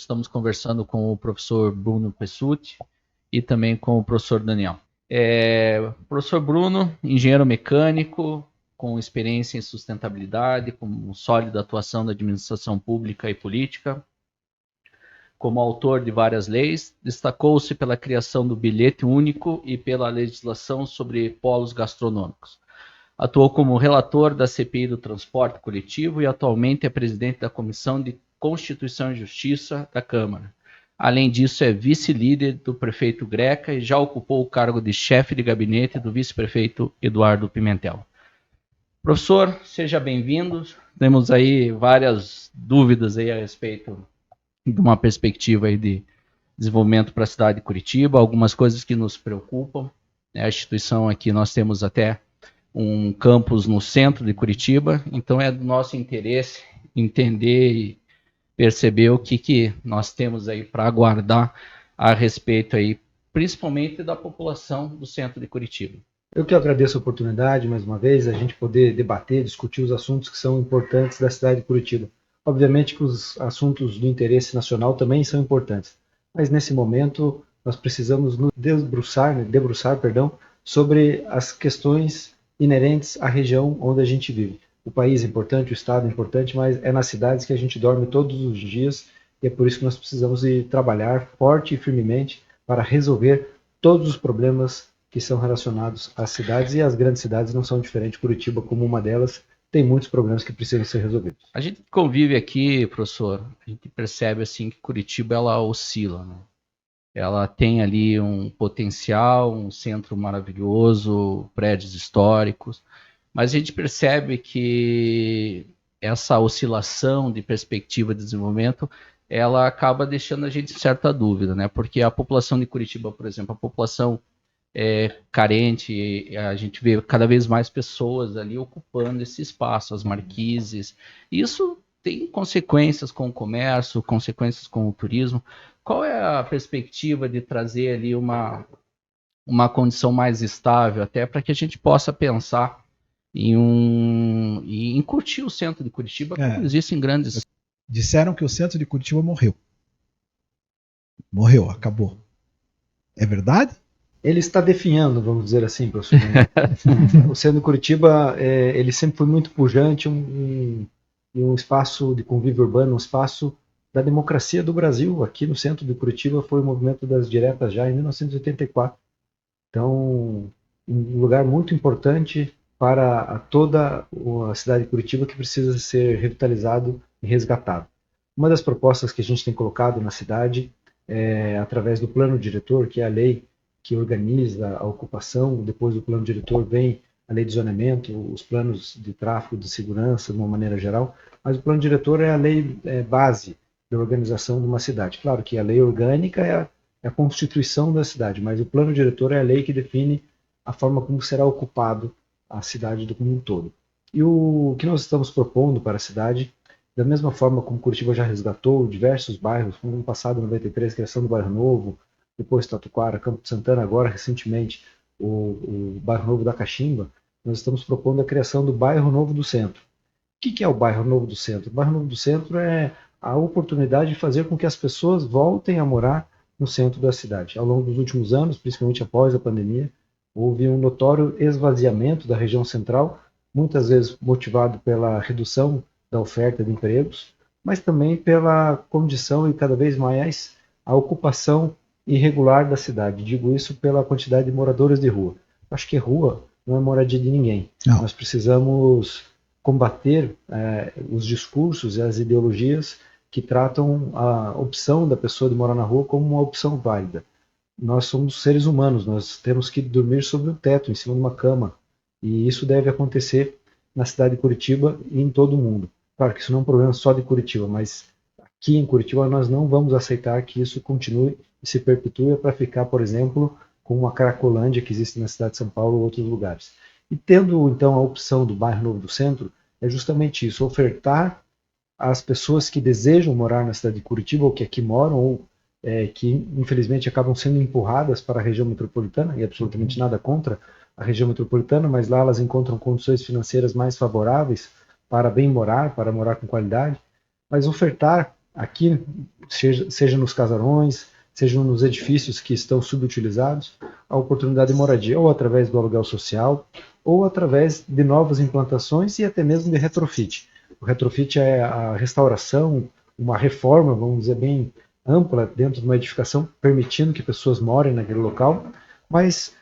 estamos conversando com o professor Bruno Pessutti e também com o professor Daniel. Professor Bruno, engenheiro mecânico, com experiência em sustentabilidade, com sólida atuação na administração pública e política. Como autor de várias leis, destacou-se pela criação do bilhete único e pela legislação sobre polos gastronômicos. Atuou como relator da CPI do transporte coletivo e atualmente é presidente da Comissão de Constituição e Justiça da Câmara. Além disso, é vice-líder do prefeito Greca e já ocupou o cargo de chefe de gabinete do vice-prefeito Eduardo Pimentel. Professor, seja bem-vindo. Temos aí várias dúvidas aí a respeito de uma perspectiva aí de desenvolvimento para a cidade de Curitiba, algumas coisas que nos preocupam. A instituição aqui, nós temos até um campus no centro de Curitiba, então é do nosso interesse entender e perceber o que nós temos aí para aguardar a respeito aí, principalmente da população do centro de Curitiba. Eu que agradeço a oportunidade, mais uma vez, a gente poder debater, discutir os assuntos que são importantes da cidade de Curitiba. Obviamente que os assuntos do interesse nacional também são importantes, mas nesse momento nós precisamos nos debruçar sobre as questões inerentes à região onde a gente vive. O país é importante, o estado é importante, mas é nas cidades que a gente dorme todos os dias e é por isso que nós precisamos ir trabalhar forte e firmemente para resolver todos os problemas que são relacionados às cidades, e as grandes cidades não são diferentes. Curitiba, como uma delas, tem muitos problemas que precisam ser resolvidos. A gente convive aqui, professor, a gente percebe assim que Curitiba ela oscila, né? Ela tem ali um potencial, um centro maravilhoso, prédios históricos, mas a gente percebe que essa oscilação de perspectiva de desenvolvimento, ela acaba deixando a gente em certa dúvida, né? Porque a população de Curitiba, por exemplo, a população carente, a gente vê cada vez mais pessoas ali ocupando esse espaço, as marquises. Isso tem consequências com o comércio, consequências com o turismo. Qual é a perspectiva de trazer ali uma condição mais estável, até para que a gente possa pensar em curtir o centro de Curitiba, como existem grandes... Disseram que o centro de Curitiba morreu. Morreu, acabou. É verdade? Ele está definhando, vamos dizer assim, professor. O centro de Curitiba, ele sempre foi muito pujante, um espaço de convívio urbano, um espaço da democracia do Brasil. Aqui no centro de Curitiba foi o movimento das diretas já em 1984. Então, um lugar muito importante para toda a cidade de Curitiba que precisa ser revitalizado e resgatado. Uma das propostas que a gente tem colocado na cidade é através do plano diretor, que é a lei que organiza a ocupação. Depois do plano diretor vem a lei de zoneamento, os planos de tráfego, de segurança, de uma maneira geral, mas o plano diretor é a lei base da organização de uma cidade. Claro que a lei orgânica é a constituição da cidade, mas o plano diretor é a lei que define a forma como será ocupado a cidade como um todo. E o que nós estamos propondo para a cidade, da mesma forma como Curitiba já resgatou diversos bairros, como no passado, em 93, criação do Bairro Novo, depois Tatuquara, Campo de Santana, agora recentemente o Bairro Novo da Caximba, nós estamos propondo a criação do Bairro Novo do Centro. O que é o Bairro Novo do Centro? O Bairro Novo do Centro é a oportunidade de fazer com que as pessoas voltem a morar no centro da cidade. Ao longo dos últimos anos, principalmente após a pandemia, houve um notório esvaziamento da região central, muitas vezes motivado pela redução da oferta de empregos, mas também pela condição e cada vez mais a ocupação irregular da cidade. Digo isso pela quantidade de moradores de rua. Acho que rua não é moradia de ninguém. Não. Nós precisamos combater os discursos e as ideologias que tratam a opção da pessoa de morar na rua como uma opção válida. Nós somos seres humanos, nós temos que dormir sobre o teto, em cima de uma cama, e isso deve acontecer na cidade de Curitiba e em todo o mundo. Claro que isso não é um problema só de Curitiba, mas aqui em Curitiba nós não vamos aceitar que isso continue e se perpetua para ficar, por exemplo, como a Cracolândia que existe na cidade de São Paulo ou outros lugares. E tendo então a opção do Bairro Novo do Centro, é justamente isso, ofertar às pessoas que desejam morar na cidade de Curitiba ou que aqui moram ou que infelizmente acabam sendo empurradas para a região metropolitana, e absolutamente nada contra a região metropolitana, mas lá elas encontram condições financeiras mais favoráveis para bem morar, para morar com qualidade, mas ofertar aqui, seja nos casarões, seja nos edifícios que estão subutilizados, a oportunidade de moradia, ou através do aluguel social, ou através de novas implantações e até mesmo de retrofit. O retrofit é a restauração, uma reforma, vamos dizer, bem ampla dentro de uma edificação, permitindo que pessoas morem naquele local, mas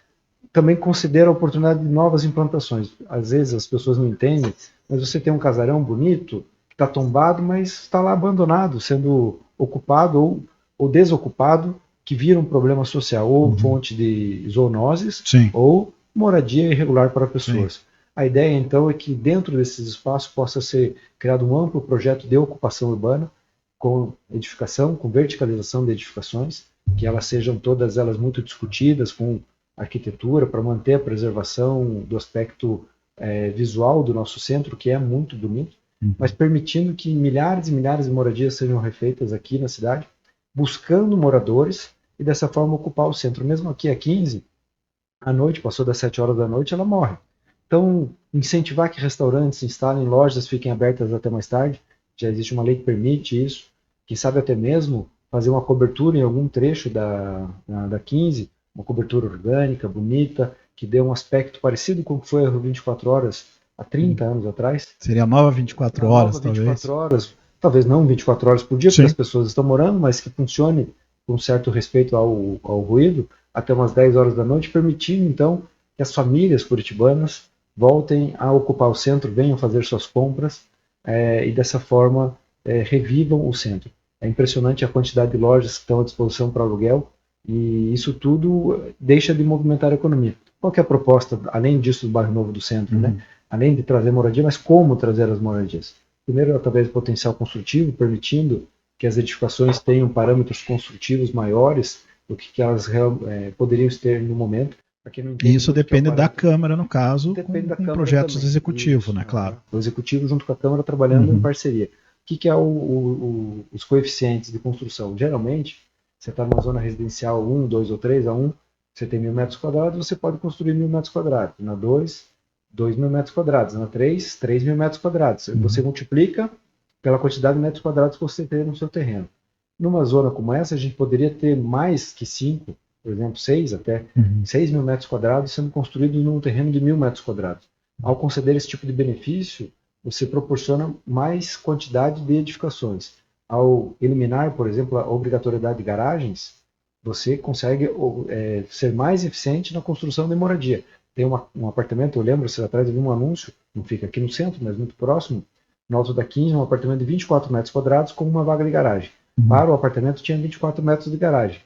também considera a oportunidade de novas implantações. Às vezes as pessoas não entendem, mas você tem um casarão bonito, que está tombado, mas está lá abandonado, sendo ocupado ou desocupado, que vira um problema social, ou fonte de zoonoses, Sim. ou moradia irregular para pessoas. Sim. A ideia, então, é que dentro desses espaços possa ser criado um amplo projeto de ocupação urbana, com edificação, com verticalização de edificações, que elas sejam todas elas muito discutidas, com arquitetura, para manter a preservação do aspecto visual do nosso centro, que é muito bonito, mas permitindo que milhares e milhares de moradias sejam refeitas aqui na cidade, buscando moradores e dessa forma ocupar o centro. Mesmo aqui a 15, à noite, passou das 7 horas da noite, ela morre. Então, incentivar que restaurantes instalem lojas, fiquem abertas até mais tarde, já existe uma lei que permite isso, quem sabe até mesmo fazer uma cobertura em algum trecho da 15, uma cobertura orgânica, bonita, que dê um aspecto parecido com o que foi a 24 Horas há 30 anos atrás. Seria a nova 24 horas, nova 24 horas, talvez não 24 horas por dia, Sim. porque as pessoas estão morando, mas que funcione com certo respeito ao ruído, até umas 10 horas da noite, permitindo então que as famílias curitibanas voltem a ocupar o centro, venham fazer suas compras e dessa forma revivam o centro. É impressionante a quantidade de lojas que estão à disposição para aluguel, e isso tudo deixa de movimentar a economia. Qual que é a proposta, além disso, do bairro novo do centro, né? Além de trazer moradia, mas como trazer as moradias? Primeiro, através do potencial construtivo, permitindo que as edificações tenham parâmetros construtivos maiores do que elas poderiam ter no momento. E isso depende da Câmara, no caso, depende com da Câmara projetos também. executivos, Isso, né? Claro. O executivo junto com a Câmara trabalhando em parceria. O que é os coeficientes de construção? Geralmente, você está numa zona residencial 1, 2 ou 3, a 1, você tem 1.000 metros quadrados, você pode construir 1.000 metros quadrados. Na 2, 2.000 metros quadrados. Na 3, 3.000 metros quadrados. Você multiplica pela quantidade de metros quadrados que você tem no seu terreno. Numa zona como essa, a gente poderia ter mais que 5, por exemplo, 6 até, 6.000 metros quadrados sendo construídos num terreno de 1.000 metros quadrados. Ao conceder esse tipo de benefício, você proporciona mais quantidade de edificações. Ao eliminar, por exemplo, a obrigatoriedade de garagens, você consegue ser mais eficiente na construção de moradia. Tem um apartamento, eu lembro, atrás eu vi um anúncio, não fica aqui no centro, mas muito próximo, no alto da 15, um apartamento de 24 metros quadrados com uma vaga de garagem. Para o apartamento tinha 24 metros de garagem,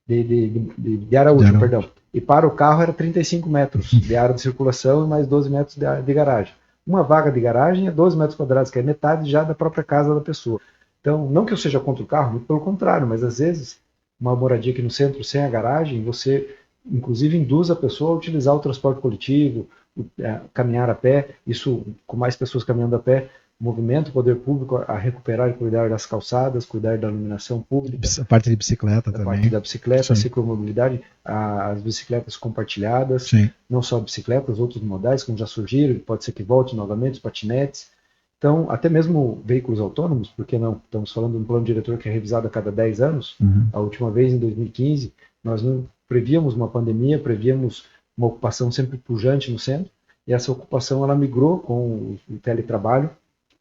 de área útil, perdão. E para o carro era 35 metros de área de circulação e mais 12 metros de garagem. Uma vaga de garagem é 12 metros quadrados, que é metade já da própria casa da pessoa. Então, não que eu seja contra o carro, muito pelo contrário, mas às vezes, uma moradia aqui no centro sem a garagem, você inclusive induz a pessoa a utilizar o transporte coletivo, caminhar a pé, isso com mais pessoas caminhando a pé, movimento o poder público a recuperar e cuidar das calçadas, cuidar da iluminação pública. A parte de bicicleta também. A parte da bicicleta, Sim. a ciclomobilidade, as bicicletas compartilhadas, Sim. não só bicicletas, outros modais, como já surgiram, pode ser que volte novamente, os patinetes. Então, até mesmo veículos autônomos, porque não? Estamos falando de um plano diretor que é revisado a cada 10 anos. A última vez, em 2015, nós não prevíamos uma pandemia, prevíamos uma ocupação sempre pujante no centro, e essa ocupação ela migrou com o teletrabalho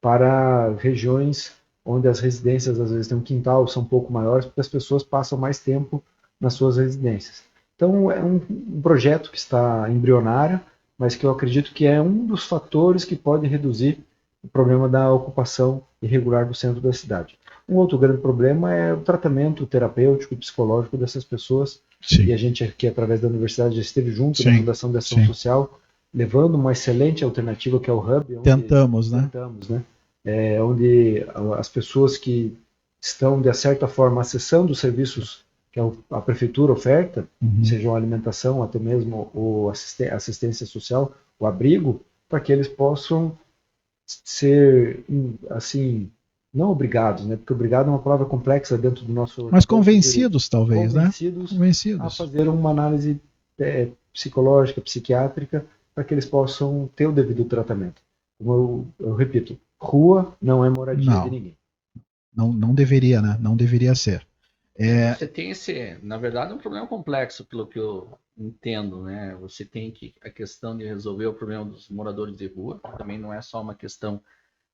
para regiões onde as residências às vezes têm um quintal, são um pouco maiores, porque as pessoas passam mais tempo nas suas residências. Então é um projeto que está embrionário, mas que eu acredito que é um dos fatores que pode reduzir o problema da ocupação irregular do centro da cidade. Um outro grande problema é o tratamento terapêutico e psicológico dessas pessoas. Sim. E a gente aqui, através da universidade, já esteve junto Sim. na Fundação de Ação Sim. Social, levando uma excelente alternativa que é o Hub. Tentamos, né? Onde as pessoas que estão, de certa forma, acessando os serviços que a prefeitura oferta, sejam alimentação, até mesmo ou assistência social, o abrigo, para que eles possam ser, assim, não obrigados, né? Porque obrigado é uma palavra complexa dentro do nosso... Mas convencidos, talvez, convencidos a fazer uma análise psicológica, psiquiátrica, para que eles possam ter o devido tratamento. Como eu repito, rua não é moradia de ninguém. Não deveria, né? Não deveria ser. Você tem na verdade, um problema complexo, pelo que eu entendo, né? Você tem a questão de resolver o problema dos moradores de rua, também não é só uma questão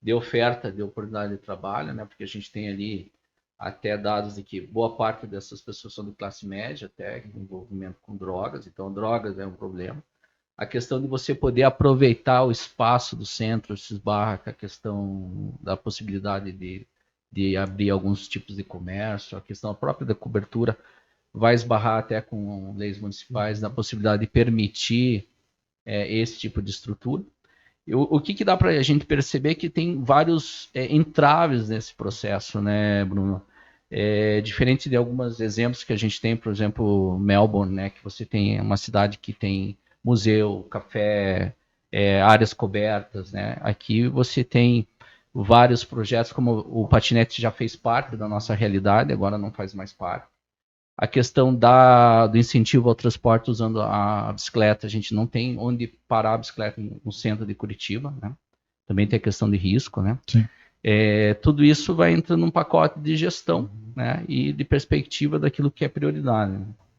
de oferta de oportunidade de trabalho, né? Porque a gente tem ali até dados de que boa parte dessas pessoas são de classe média, até envolvimento com drogas, então drogas é um problema. A questão de você poder aproveitar o espaço do centro se esbarra com a questão da possibilidade de abrir alguns tipos de comércio, a questão própria da cobertura vai esbarrar até com leis municipais na possibilidade de permitir esse tipo de estrutura. O que dá para a gente perceber que tem vários entraves nesse processo, né, Bruno? Diferente de alguns exemplos que a gente tem, por exemplo, Melbourne, né, que você tem uma cidade que tem museu, café, áreas cobertas, né? Aqui você tem vários projetos, como o patinete já fez parte da nossa realidade, agora não faz mais parte. A questão do incentivo ao transporte usando a bicicleta, a gente não tem onde parar a bicicleta no centro de Curitiba, né? Também tem a questão de risco, né? Sim. Tudo isso vai entrando num pacote de gestão, né? E de perspectiva daquilo que é prioridade.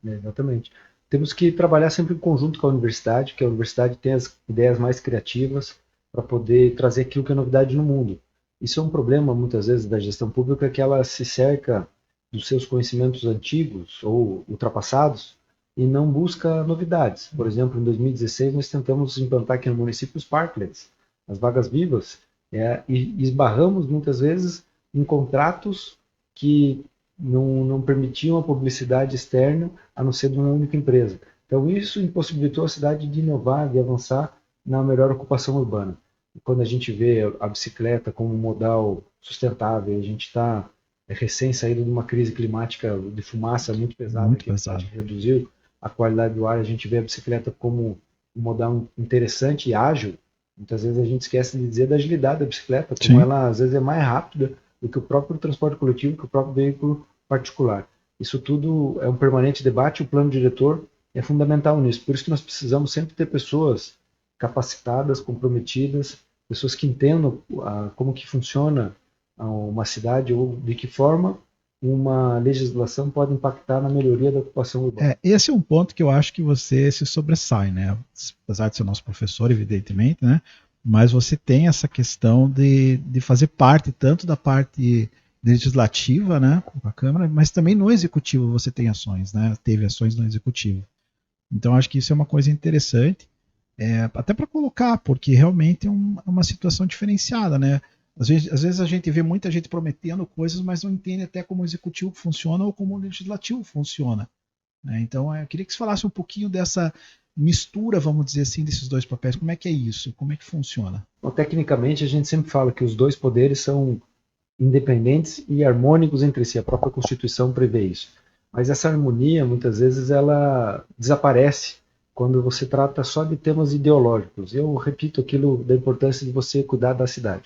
Né? Exatamente. Temos que trabalhar sempre em conjunto com a universidade, que a universidade tem as ideias mais criativas para poder trazer aquilo que é novidade no mundo. Isso é um problema, muitas vezes, da gestão pública, que ela se cerca dos seus conhecimentos antigos ou ultrapassados e não busca novidades. Por exemplo, em 2016, nós tentamos implantar aqui no município os parklets, as vagas vivas, e esbarramos, muitas vezes, em contratos que não permitiam a publicidade externa a não ser de uma única empresa. Então isso impossibilitou a cidade de inovar, de avançar na melhor ocupação urbana. Quando a gente vê a bicicleta como um modal sustentável, a gente está recém saído de uma crise climática de fumaça muito pesada, que reduziu a qualidade do ar, a gente vê a bicicleta como um modal interessante e ágil. Muitas vezes a gente esquece de dizer da agilidade da bicicleta, como Sim. ela às vezes é mais rápida do que o próprio transporte coletivo, que o próprio veículo particular. Isso tudo é um permanente debate, o plano diretor é fundamental nisso. Por isso que nós precisamos sempre ter pessoas capacitadas, comprometidas, pessoas que entendam como que funciona uma cidade ou de que forma uma legislação pode impactar na melhoria da ocupação urbana. Esse é um ponto que eu acho que você se sobressai, né? Apesar de ser nosso professor, evidentemente, né? Mas você tem essa questão de fazer parte tanto da parte legislativa, né, com a Câmara, mas também no Executivo você tem ações, né? Teve ações no Executivo. Então acho que isso é uma coisa interessante, até para colocar, porque realmente é uma situação diferenciada, né? Às vezes a gente vê muita gente prometendo coisas, mas não entende até como o Executivo funciona ou como o Legislativo funciona. Né? Então eu queria que você falasse um pouquinho dessa mistura, vamos dizer assim, desses dois papéis. Como é que é isso? Como é que funciona? Bom, tecnicamente a gente sempre fala que os dois poderes são independentes e harmônicos entre si. A própria Constituição prevê isso. Mas essa harmonia, muitas vezes, ela desaparece quando você trata só de temas ideológicos. Eu repito aquilo da importância de você cuidar da cidade.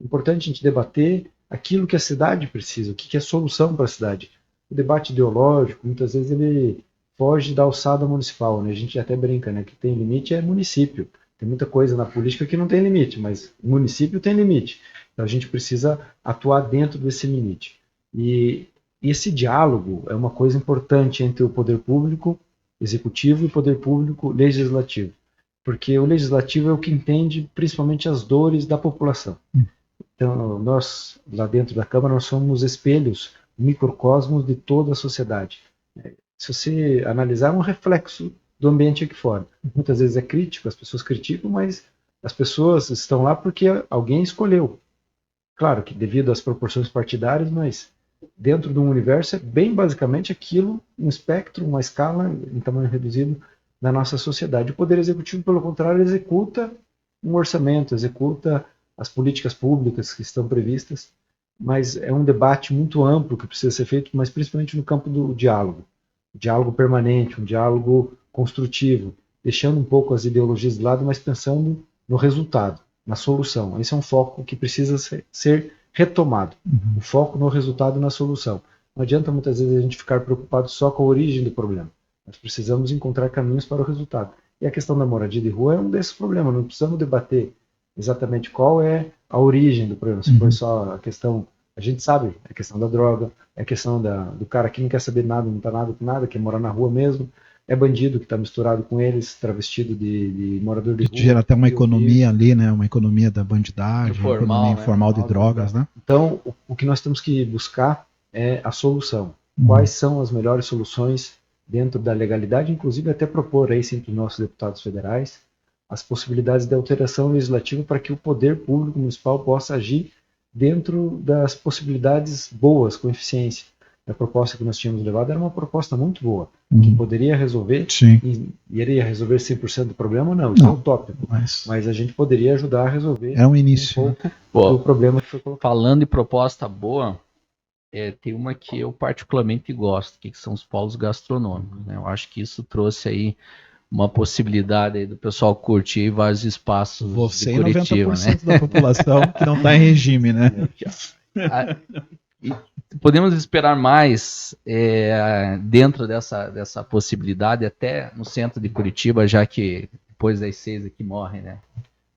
É importante a gente debater aquilo que a cidade precisa, o que é solução para a cidade. O debate ideológico, muitas vezes, ele foge da alçada municipal. Né? A gente até brinca, né? Que tem limite é município. Tem muita coisa na política que não tem limite, mas município tem limite. Então a gente precisa atuar dentro desse limite. E esse diálogo é uma coisa importante entre o poder público executivo e o poder público legislativo. Porque o legislativo é o que entende principalmente as dores da população. Então nós, lá dentro da Câmara, nós somos espelhos, microcosmos de toda a sociedade. Se você analisar, é um reflexo do ambiente aqui fora. Muitas vezes é crítico, as pessoas criticam, mas as pessoas estão lá porque alguém escolheu. Claro que devido às proporções partidárias, mas dentro de um universo é bem basicamente aquilo, um espectro, uma escala em tamanho reduzido da nossa sociedade. O Poder Executivo, pelo contrário, executa um orçamento, executa as políticas públicas que estão previstas, mas é um debate muito amplo que precisa ser feito, mas principalmente no campo do diálogo. Um diálogo permanente, um diálogo construtivo, deixando um pouco as ideologias de lado, mas pensando no resultado, na solução. Esse é um foco que precisa ser retomado. O foco no resultado e na solução. Não adianta muitas vezes a gente ficar preocupado só com a origem do problema. Nós precisamos encontrar caminhos para o resultado. E a questão da moradia de rua é um desses problemas. Não precisamos debater exatamente qual é a origem do problema. Se foi só a questão A gente sabe, é a questão da droga, é a questão do cara que não quer saber nada, não tá nada com nada, quer morar na rua mesmo, é bandido que está misturado com eles, travestido de morador de Que rua. gera até uma de ouvir. economia ali, né? Uma economia da bandidagem, Informal, uma economia né? informal de drogas, né? Então, o que nós temos que buscar é a solução. Quais são as melhores soluções dentro da legalidade, inclusive até propor aí sempre os nossos deputados federais as possibilidades de alteração legislativa para que o poder público municipal possa agir dentro das possibilidades boas, com eficiência. A proposta que nós tínhamos levado era uma proposta muito boa, que poderia resolver, e iria resolver 100% do problema, não, isso é utópico, mas a gente poderia ajudar a resolver um início, um pouco do problema que foi colocado. Falando em proposta boa, tem uma que eu particularmente gosto, que são os polos gastronômicos, né? Eu acho que isso trouxe aí uma possibilidade aí do pessoal curtir vários espaços Você de Curitiba, 90% da população que não está em regime, né? E podemos esperar mais dentro dessa possibilidade, até no centro de Curitiba, já que depois das 6 aqui morrem, né?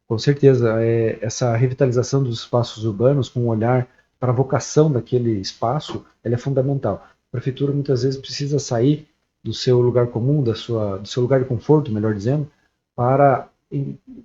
Com certeza, essa revitalização dos espaços urbanos com um olhar para a vocação daquele espaço, ela é fundamental. A prefeitura muitas vezes precisa sair do seu lugar comum, do seu lugar de conforto, melhor dizendo, para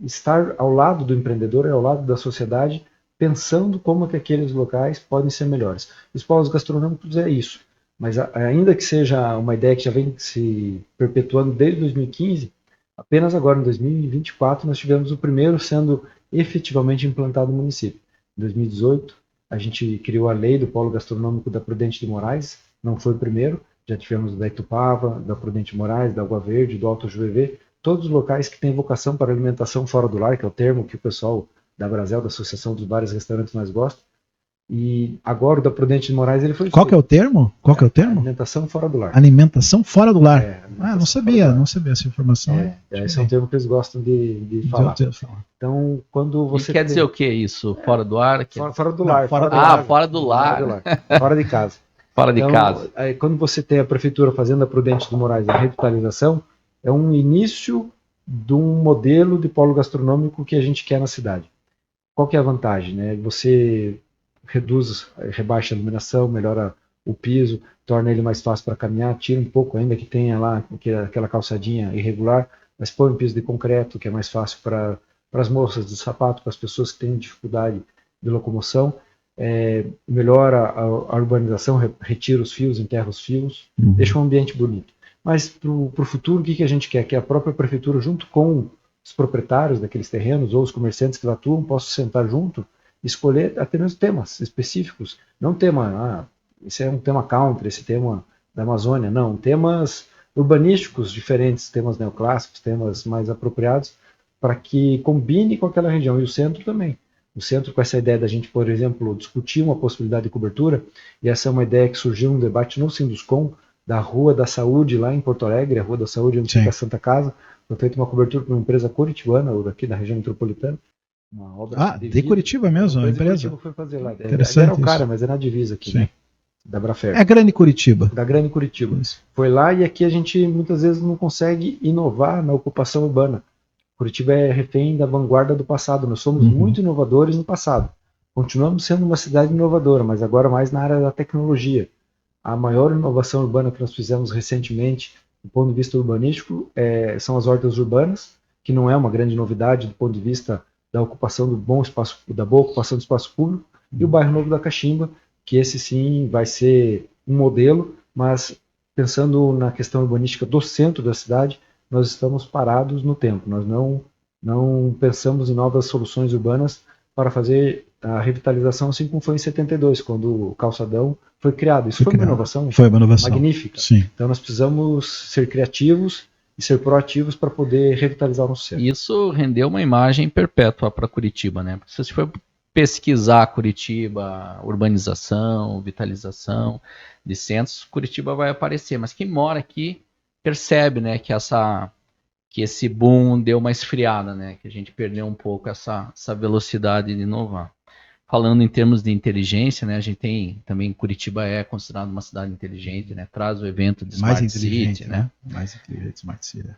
estar ao lado do empreendedor e ao lado da sociedade, pensando como que aqueles locais podem ser melhores. Os polos gastronômicos é isso, mas ainda que seja uma ideia que já vem se perpetuando desde 2015, apenas agora em 2024 nós tivemos o primeiro sendo efetivamente implantado no município. Em 2018 a gente criou a lei do polo gastronômico da Prudente de Moraes, não foi o primeiro, já tivemos da Itupava, da Prudente de Moraes, da Água Verde, do Alto Juevê, todos os locais que têm vocação para alimentação fora do lar, que é o termo que o pessoal da Brasel, da Associação dos Bares e Restaurantes, mais gosta. E agora o da Prudente de Moraes ele foi... Qual que é o termo? Alimentação fora do lar. Alimentação fora do lar. Não sabia essa informação. Esse é um termo que eles gostam de falar. Então, quando você... E quer dizer o que isso? Fora do ar? Fora do lar. Fora do lar. Fora de casa. Fora de casa. Aí, quando você tem a prefeitura fazendo a Prudente de Moraes a revitalização, é um início de um modelo de polo gastronômico que a gente quer na cidade. Qual que é a vantagem? Né? Você rebaixa a iluminação, melhora o piso, torna ele mais fácil para caminhar, tira um pouco, ainda que tenha lá aquela calçadinha irregular, mas põe um piso de concreto, que é mais fácil para as moças de sapato, para as pessoas que têm dificuldade de locomoção, melhora a urbanização, retira os fios, enterra os fios, deixa um ambiente bonito. Mas para o futuro, o que a gente quer? Que a própria prefeitura, junto com os proprietários daqueles terrenos ou os comerciantes que lá atuam, possam sentar junto e escolher até mesmo temas específicos. Não tema, esse é um tema country, esse tema da Amazônia, não. Temas urbanísticos diferentes, temas neoclássicos, temas mais apropriados, para que combine com aquela região. E o centro também. O centro, com essa ideia da gente, por exemplo, discutir uma possibilidade de cobertura, e essa é uma ideia que surgiu no debate no Sinduscom, da Rua da Saúde, lá em Porto Alegre, a Rua da Saúde, onde fica a Santa Casa. Foi feita uma cobertura por uma empresa curitibana, ou daqui da região metropolitana. Uma obra de Curitiba mesmo, a empresa? Curitiba foi fazer lá. Era o cara, mas é na divisa aqui, né? Da Brafer. É Grande Curitiba. Da Grande Curitiba. Isso. Foi lá, e aqui a gente muitas vezes não consegue inovar na ocupação urbana. Curitiba é refém da vanguarda do passado. Nós somos muito inovadores no passado. Continuamos sendo uma cidade inovadora, mas agora mais na área da tecnologia. A maior inovação urbana que nós fizemos recentemente, do ponto de vista urbanístico, são as hortas urbanas, que não é uma grande novidade do ponto de vista da ocupação do bom espaço, da boa ocupação do espaço público, e o bairro Novo da Caximba, que esse sim vai ser um modelo, mas pensando na questão urbanística do centro da cidade, nós estamos parados no tempo. Nós não pensamos em novas soluções urbanas para fazer a revitalização, assim como foi em 72, quando o calçadão foi criado. Isso foi uma inovação magnífica. Sim. Então nós precisamos ser criativos e ser proativos para poder revitalizar o nosso centro. Isso rendeu uma imagem perpétua para Curitiba, né? Se você for pesquisar Curitiba, urbanização, vitalização de centros, Curitiba vai aparecer. Mas quem mora aqui percebe, né, que esse boom deu uma esfriada, né? Que a gente perdeu um pouco essa velocidade de inovar. Falando em termos de inteligência, né, a gente tem também, Curitiba é considerada uma cidade inteligente, né, traz o evento de Smart City, né? Mais inteligente, Smart City.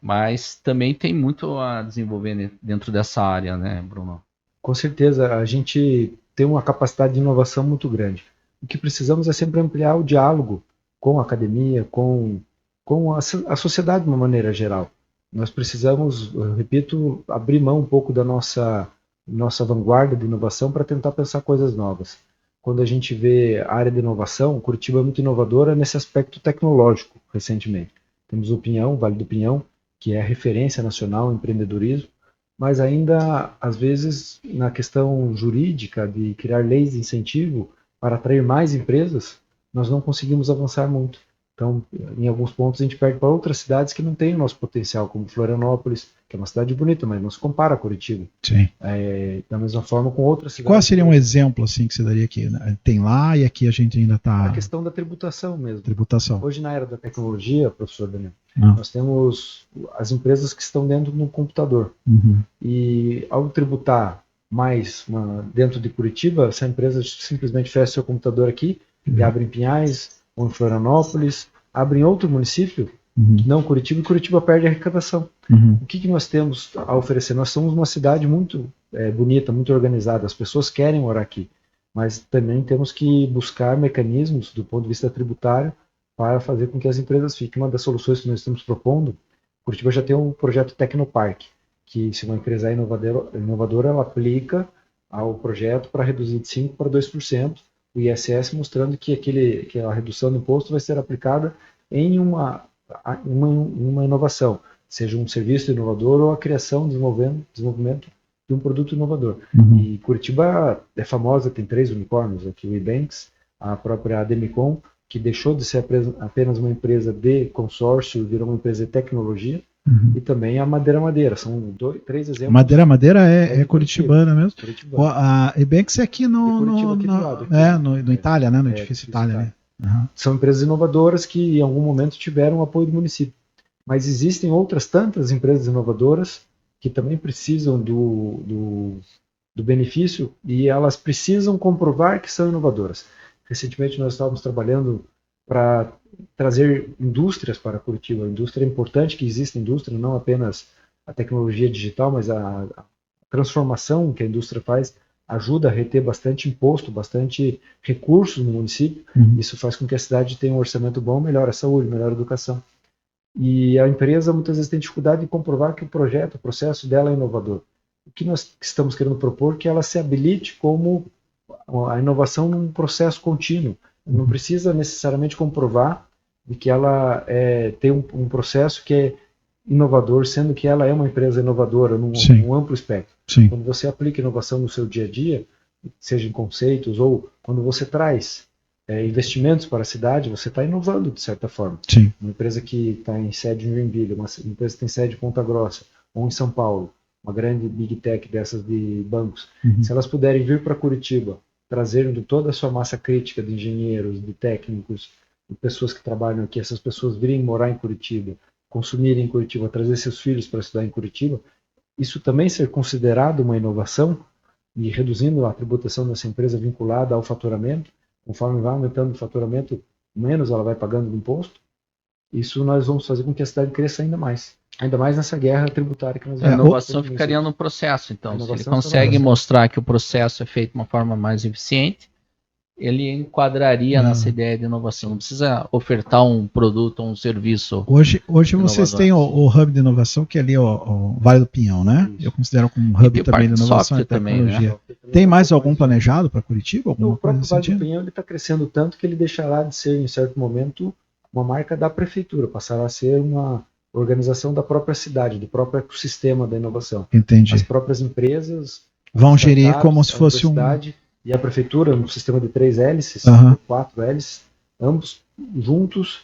Mas também tem muito a desenvolver dentro dessa área, né, Bruno? Com certeza, a gente tem uma capacidade de inovação muito grande. O que precisamos é sempre ampliar o diálogo com a academia, com a sociedade de uma maneira geral. Nós precisamos, eu repito, abrir mão um pouco da nossa vanguarda de inovação para tentar pensar coisas novas. Quando a gente vê a área de inovação, Curitiba é muito inovadora nesse aspecto tecnológico, recentemente. Temos o Pinhão, Vale do Pinhão, que é a referência nacional em empreendedorismo, mas ainda, às vezes, na questão jurídica de criar leis de incentivo para atrair mais empresas, nós não conseguimos avançar muito. Então, em alguns pontos, a gente perde para outras cidades que não têm o nosso potencial, como Florianópolis, que é uma cidade bonita, mas não se compara a Curitiba. Sim. Da mesma forma com outras cidades. Qual seria um exemplo assim que você daria aqui? Tem lá e aqui a gente ainda está... A questão da tributação mesmo. Tributação. Hoje, na era da tecnologia, professor Daniel, nós temos as empresas que estão dentro do computador. Uhum. E ao tributar mais dentro de Curitiba, essa empresa simplesmente fecha seu computador aqui e abre em Pinhais ou em Florianópolis, abre em outro município, não Curitiba, e Curitiba perde a arrecadação. O que nós temos a oferecer? Nós somos uma cidade muito bonita, muito organizada, as pessoas querem morar aqui, mas também temos que buscar mecanismos do ponto de vista tributário para fazer com que as empresas fiquem. Uma das soluções que nós estamos propondo, Curitiba já tem um projeto Tecnopark, que se uma empresa é inovadora, ela aplica ao projeto para reduzir de 5% para 2%, o ISS mostrando que a redução do imposto vai ser aplicada em uma inovação, seja um serviço inovador ou a criação, desenvolvimento de um produto inovador. E Curitiba é famosa, tem 3 unicórnios aqui, o Ebanks, a própria Ademicon, que deixou de ser apenas uma empresa de consórcio, virou uma empresa de tecnologia, e também a Madeira. São 3 exemplos. Madeira é curitibana mesmo. A Ebanks é aqui no Itália, né? No edifício Itália. Né? São empresas inovadoras que em algum momento tiveram o apoio do município. Mas existem outras tantas empresas inovadoras que também precisam do benefício e elas precisam comprovar que são inovadoras. Recentemente nós estávamos trabalhando para trazer indústrias para Curitiba. A indústria é importante, que exista indústria, não apenas a tecnologia digital, mas a transformação que a indústria faz ajuda a reter bastante imposto, bastante recursos no município. Isso faz com que a cidade tenha um orçamento bom, melhora a saúde, melhora a educação. E a empresa muitas vezes tem dificuldade de comprovar que o processo dela é inovador. O que nós estamos querendo propor é que ela se habilite como a inovação num processo contínuo. Não precisa necessariamente comprovar de que ela tem um processo que é inovador, sendo que ela é uma empresa inovadora num amplo espectro. Sim. Quando você aplica inovação no seu dia a dia, seja em conceitos ou quando você traz investimentos para a cidade, você está inovando de certa forma. Sim. Uma empresa que está em sede em Joinville, uma empresa que tem sede em Ponta Grossa ou em São Paulo, uma grande big tech dessas de bancos, se elas puderem vir para Curitiba, trazendo toda a sua massa crítica de engenheiros, de técnicos, de pessoas que trabalham aqui, essas pessoas virem morar em Curitiba, consumirem em Curitiba, trazer seus filhos para estudar em Curitiba, isso também ser considerado uma inovação e reduzindo a tributação dessa empresa vinculada ao faturamento, conforme vai aumentando o faturamento, menos ela vai pagando de imposto, isso nós vamos fazer com que a cidade cresça ainda mais nessa guerra tributária que nós vamos. A inovação ficaria no processo, então. Se ele consegue mostrar que o processo é feito de uma forma mais eficiente, ele enquadraria nessa ideia de inovação. Não precisa ofertar um produto ou um serviço. Hoje vocês têm o hub de inovação, que é ali o Vale do Pinhão, né? Isso. Eu considero como um hub também de inovação e tecnologia. Também, né? Tem mais algum planejado para Curitiba? O próprio Vale do Pinhão está crescendo tanto que ele deixará de ser, em certo momento, uma marca da prefeitura, passará a ser uma organização da própria cidade, do próprio ecossistema da inovação. Entendi. As próprias empresas vão gerir como se fosse e a prefeitura, um sistema de 3 hélices, 4 hélices, ambos juntos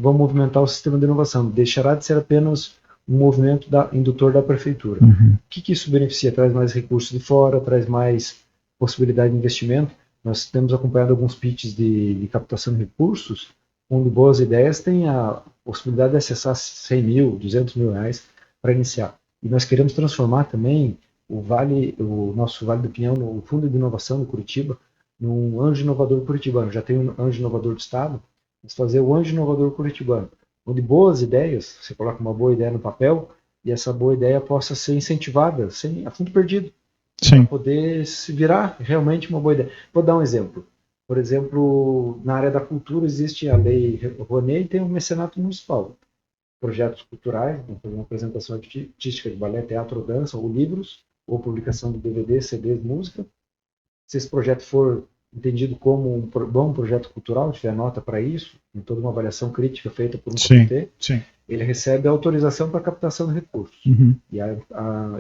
vão movimentar o sistema de inovação. Deixará de ser apenas um movimento indutor da prefeitura. O que isso beneficia? Traz mais recursos de fora, traz mais possibilidade de investimento. Nós temos acompanhado alguns pitches de captação de recursos, onde boas ideias têm a possibilidade de acessar 100 mil, 200 mil reais para iniciar. E nós queremos transformar também o nosso Vale do Pinhão, no Fundo de Inovação de Curitiba, num anjo inovador curitibano. Já tem um anjo inovador do Estado, mas fazer o anjo inovador curitibano, onde boas ideias, você coloca uma boa ideia no papel, e essa boa ideia possa ser incentivada, sem a fundo perdido. para poder se virar realmente uma boa ideia. Vou dar um exemplo. Por exemplo, na área da cultura existe a Lei Rouanet e tem o mecenato municipal. Projetos culturais, uma apresentação artística de balé, teatro, dança, ou livros, ou publicação de DVD, CDs, música. Se esse projeto for entendido como um bom projeto cultural, tiver nota para isso, em toda uma avaliação crítica feita por um comitê, ele recebe a autorização para captação de recursos. E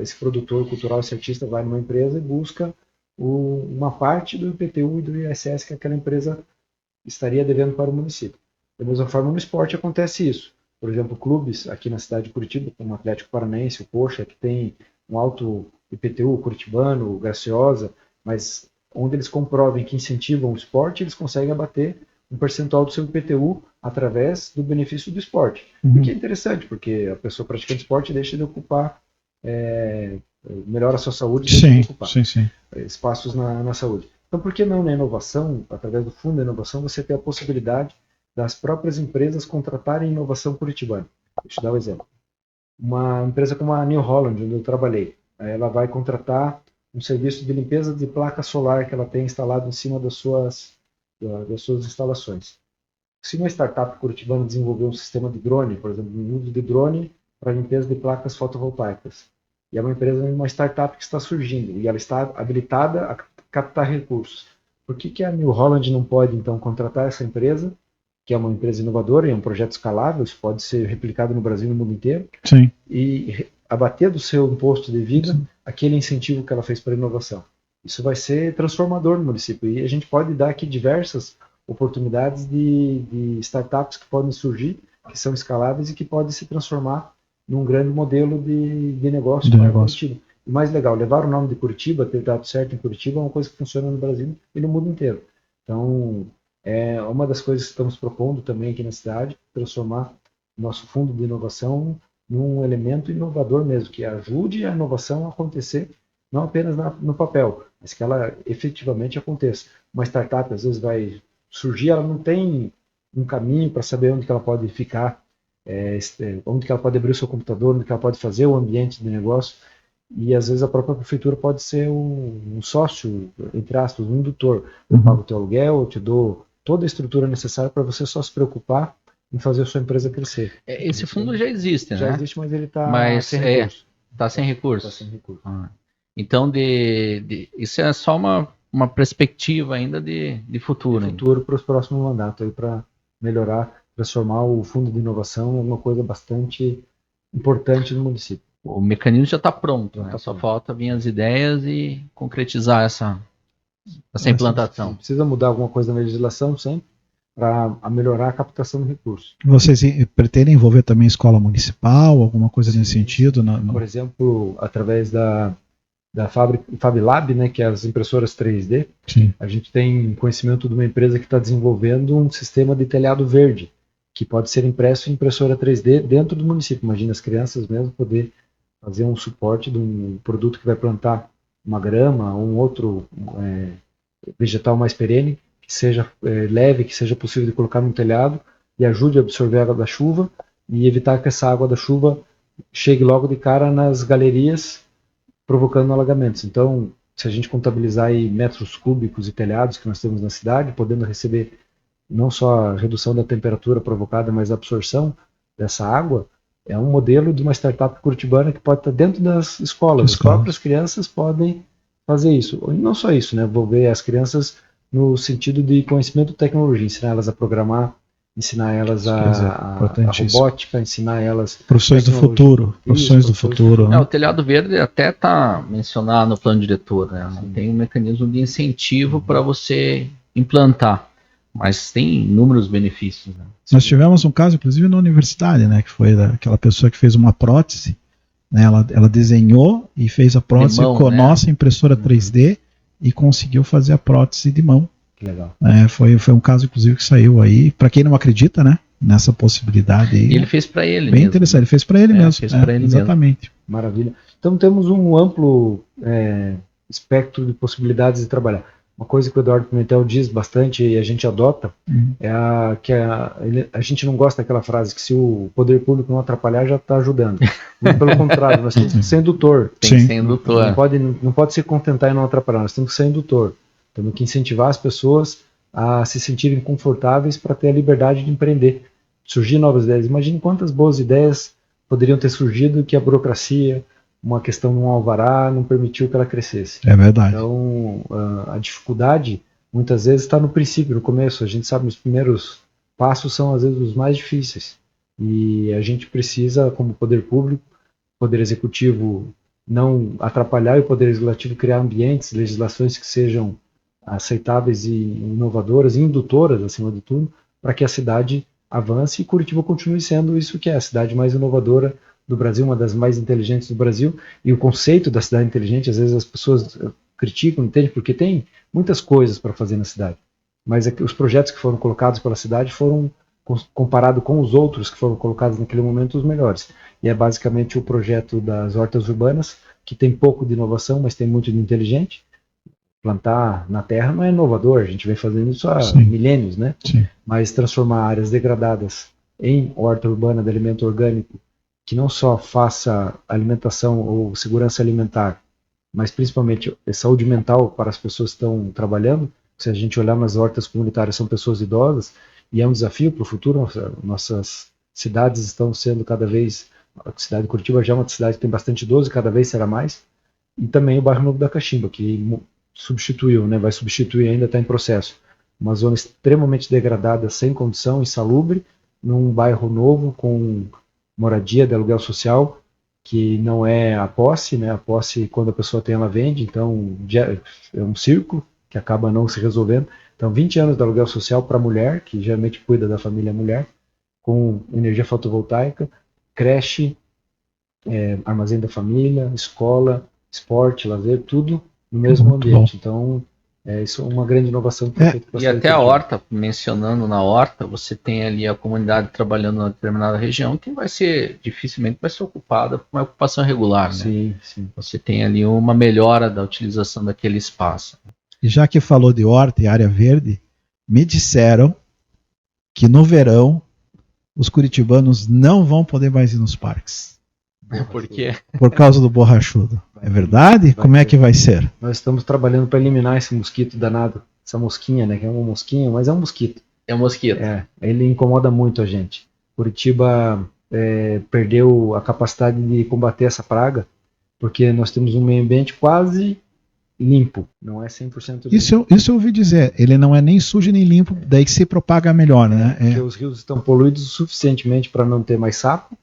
esse produtor cultural, esse artista, vai numa empresa e busca uma parte do IPTU e do ISS que aquela empresa estaria devendo para o município. Da mesma forma, no esporte acontece isso. Por exemplo, clubes aqui na cidade de Curitiba, como o Atlético Paranaense, o Coxa, que tem um alto IPTU, o Curitibano, o Graciosa, mas onde eles comprovem que incentivam o esporte, eles conseguem abater um percentual do seu IPTU através do benefício do esporte. O que é interessante, porque a pessoa praticando esporte deixa de ocupar, melhora a sua saúde, deixa de ocupar espaços na saúde. Então, por que não na inovação, através do Fundo da Inovação, você ter a possibilidade das próprias empresas contratarem inovação curitibana? Deixa eu dar um exemplo. Uma empresa como a New Holland, onde eu trabalhei, ela vai contratar um serviço de limpeza de placa solar que ela tem instalado em cima das suas instalações. Se uma startup curitibana desenvolver um sistema de drone, por exemplo, um uso de drone para limpeza de placas fotovoltaicas, e é uma startup que está surgindo, e ela está habilitada a captar recursos, por que a New Holland não pode, então, contratar essa empresa, que é uma empresa inovadora e é um projeto escalável, isso pode ser replicado no Brasil e no mundo inteiro, e abater do seu imposto de vida aquele incentivo que ela fez para a inovação? Isso vai ser transformador no município, e a gente pode dar aqui diversas oportunidades de startups que podem surgir, que são escaláveis e que podem se transformar num grande modelo de negócio. E mais legal, levar o nome de Curitiba, ter dado certo em Curitiba, é uma coisa que funciona no Brasil e no mundo inteiro. Então, é uma das coisas que estamos propondo também aqui na cidade, transformar o nosso fundo de inovação num elemento inovador mesmo, que ajude a inovação a acontecer, não apenas no papel, mas que ela efetivamente aconteça. Uma startup, às vezes, vai surgir, ela não tem um caminho para saber onde que ela pode ficar, onde que ela pode abrir o seu computador, onde que ela pode fazer o ambiente de negócio, e às vezes a própria prefeitura pode ser um sócio, entre aspas, um indutor. Eu pago o teu aluguel, eu te dou toda a estrutura necessária para você só se preocupar em fazer a sua empresa crescer. Esse fundo já existe, né? Já existe, mas ele está sem recurso. Está sem recurso? Está sem recurso. Então, isso é só uma perspectiva ainda de futuro. De futuro para os próximos mandatos, para melhorar, transformar o fundo de inovação em uma coisa bastante importante no município. O mecanismo já está pronto, né? Só falta vir as ideias e concretizar essa implantação. Precisa mudar alguma coisa na legislação sempre para melhorar a captação de recursos. Vocês pretendem envolver também escola municipal, alguma coisa nesse sentido? Por exemplo, através da FabLab, né, que é as impressoras 3D, a gente tem conhecimento de uma empresa que está desenvolvendo um sistema de telhado verde, que pode ser impresso em impressora 3D dentro do município. Imagina as crianças mesmo poder fazer um suporte de um produto que vai plantar uma grama ou um outro vegetal mais perene, que seja leve, que seja possível de colocar no telhado e ajude a absorver a água da chuva e evitar que essa água da chuva chegue logo de cara nas galerias, provocando alagamentos. Então, se a gente contabilizar aí metros cúbicos e telhados que nós temos na cidade, podendo receber não só a redução da temperatura provocada, mas a absorção dessa água, é um modelo de uma startup curitibana que pode estar dentro das escolas. As próprias crianças podem fazer isso. E não só isso, né? Envolver as crianças no sentido de conhecimento de tecnologia, ensinar elas a programar, ensinar elas a robótica, ensinar elas... Profissões do futuro. Profissões do futuro. O telhado verde até está mencionado no plano diretor, né? Tem um mecanismo de incentivo para você implantar, mas tem inúmeros benefícios. Né? Nós tivemos um caso, inclusive, na universidade, né? Que foi daquela pessoa que fez uma prótese, né? Ela desenhou e fez a prótese com a nossa impressora 3D e conseguiu fazer a prótese de mão. Que legal. Foi um caso, inclusive, que saiu aí. Para quem não acredita, né, nessa possibilidade aí. E ele fez para ele bem mesmo. Interessante, ele fez para ele mesmo. Fez pra ele exatamente. Mesmo. Maravilha. Então temos um amplo espectro de possibilidades de trabalhar. Uma coisa que o Eduardo Pimentel diz bastante e a gente adota é a gente não gosta daquela frase que se o poder público não atrapalhar já está ajudando. Muito pelo contrário, nós temos que ser indutor. Tem que ser indutor. Não pode se contentar e não atrapalhar, nós temos que ser indutor. Temos que incentivar as pessoas a se sentirem confortáveis para ter a liberdade de empreender, surgir novas ideias. Imagine quantas boas ideias poderiam ter surgido que a burocracia, uma questão de um alvará, não permitiu que ela crescesse. É verdade. Então, a dificuldade, muitas vezes, está no princípio, no começo. A gente sabe que os primeiros passos são, às vezes, os mais difíceis. E a gente precisa, como poder público, poder executivo não atrapalhar e o poder legislativo criar ambientes, legislações que sejam aceitáveis e inovadoras e indutoras, acima de tudo, para que a cidade avance e Curitiba continue sendo isso que é, a cidade mais inovadora do Brasil, uma das mais inteligentes do Brasil. E o conceito da cidade inteligente, às vezes as pessoas criticam, não entendem, porque tem muitas coisas para fazer na cidade. Mas os projetos que foram colocados pela cidade foram, comparado com os outros que foram colocados naquele momento, os melhores. E é basicamente o projeto das hortas urbanas, que tem pouco de inovação, mas tem muito de inteligente. Plantar na terra não é inovador, a gente vem fazendo isso há milênios, né? Sim. Mas transformar áreas degradadas em horta urbana de alimento orgânico, que não só faça alimentação ou segurança alimentar, mas principalmente saúde mental para as pessoas que estão trabalhando. Se a gente olhar nas hortas comunitárias, são pessoas idosas, e é um desafio para o futuro. Nossas cidades estão sendo cada vez... A cidade de Curitiba já é uma cidade que tem bastante idoso, e cada vez será mais. E também o bairro Novo da Caximba, que substituiu, né, vai substituir, ainda está em processo. Uma zona extremamente degradada, sem condição, insalubre, num bairro novo, com moradia de aluguel social, que não é a posse, né? A posse, quando a pessoa tem, ela vende, então é um círculo que acaba não se resolvendo. Então, 20 anos de aluguel social para a mulher, que geralmente cuida da família mulher, com energia fotovoltaica, creche, armazém da família, escola, esporte, lazer, tudo no mesmo ambiente. Então, isso é uma grande inovação que foi feita pela E até a horta, mencionando na horta, você tem ali a comunidade trabalhando numa determinada região que dificilmente vai ser ocupada por uma ocupação regular, né? Sim, sim. Você tem ali uma melhora da utilização daquele espaço. E já que falou de horta e área verde, me disseram que no verão os curitibanos não vão poder mais ir nos parques. Por quê? Por causa do borrachudo. É verdade? Como é que vai ser? Nós estamos trabalhando para eliminar esse mosquito danado, essa mosquinha, né? Que é uma mosquinha, mas é um mosquito. É um mosquito. Ele incomoda muito a gente. Curitiba perdeu a capacidade de combater essa praga, porque nós temos um meio ambiente quase limpo, não é 100% limpo. Isso eu ouvi dizer, ele não é nem sujo nem limpo, daí que se propaga melhor, né? Porque os rios estão poluídos suficientemente para não ter mais sapo,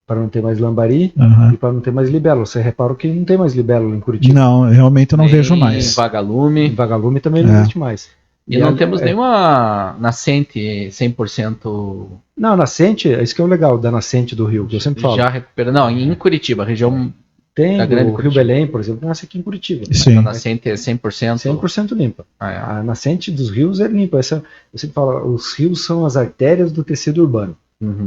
para não ter mais lambari e para não ter mais libélula. Você reparou que não tem mais libélula em Curitiba? Não, realmente eu não vejo mais. Vagalume. Em vagalume também não existe mais. E não temos nenhuma nascente 100%... Não, nascente, isso que é o legal da nascente do rio, que eu sempre falo. Já recupera. Não, em Curitiba, região... Tem o Rio Belém, por exemplo, nasce aqui em Curitiba. Sim. A nascente é 100%? 100% limpa. A nascente dos rios é limpa. Eu sempre falo, os rios são as artérias do tecido urbano.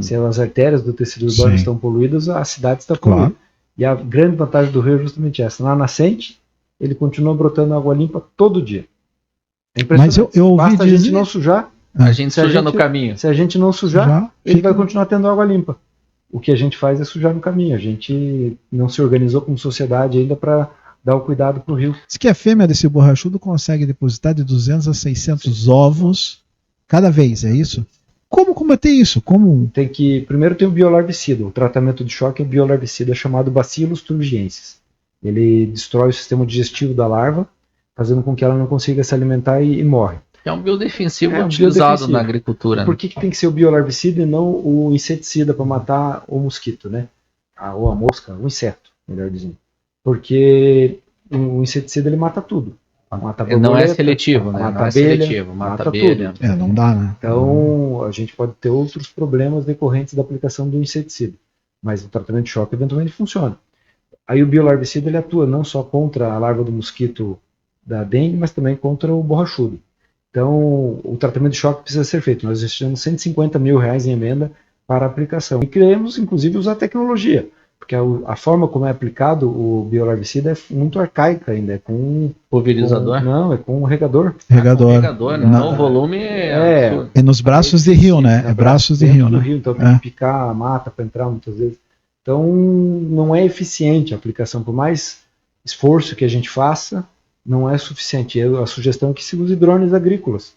Se as artérias do tecido urbano estão poluídas, a cidade está poluída. Claro. E a grande vantagem do rio é justamente essa. Na nascente, ele continua brotando água limpa todo dia. É impressionante. Mas eu ouvi Basta a gente não sujar. A gente suja no caminho. Se a gente não sujar, ele vai continuar tendo água limpa. O que a gente faz é sujar no caminho. A gente não se organizou como sociedade ainda para dar o cuidado para o rio. Diz que a fêmea desse borrachudo consegue depositar de 200 a 600 ovos cada vez, é isso? Como combater isso? Primeiro tem o biolarvicida. O tratamento de choque é o biolarvicida chamado Bacillus thuringiensis. Ele destrói o sistema digestivo da larva, fazendo com que ela não consiga se alimentar e morre. É um biodefensivo utilizado na agricultura. Por que tem que ser o biolarvicida e não o inseticida para matar o mosquito, né? Ou a mosca, o inseto, melhor dizendo. Porque o inseticida ele mata tudo. Mata a borboleta, não é seletivo, né? Mata não a abelha, abelha, seletivo, mata abelha. Tudo. Não dá, né? Então a gente pode ter outros problemas decorrentes da aplicação do inseticida. Mas o tratamento de choque eventualmente funciona. Aí o biolarvicida ele atua não só contra a larva do mosquito da dengue, mas também contra o borrachudo. Então, o tratamento de choque precisa ser feito. Nós investimos R$150 mil em emenda para a aplicação. E queremos, inclusive, usar tecnologia. porque a forma como é aplicado o biolarvicida é muito arcaica ainda, é com Pulverizador? Não, é com um regador. Regador. Regador, né? Então o volume é absurdo. E nos braços de rio, né? É braços de rio, né? Rio, então tem que picar a mata para entrar muitas vezes. Então não é eficiente a aplicação, por mais esforço que a gente faça, não é suficiente. A sugestão é que se use drones agrícolas,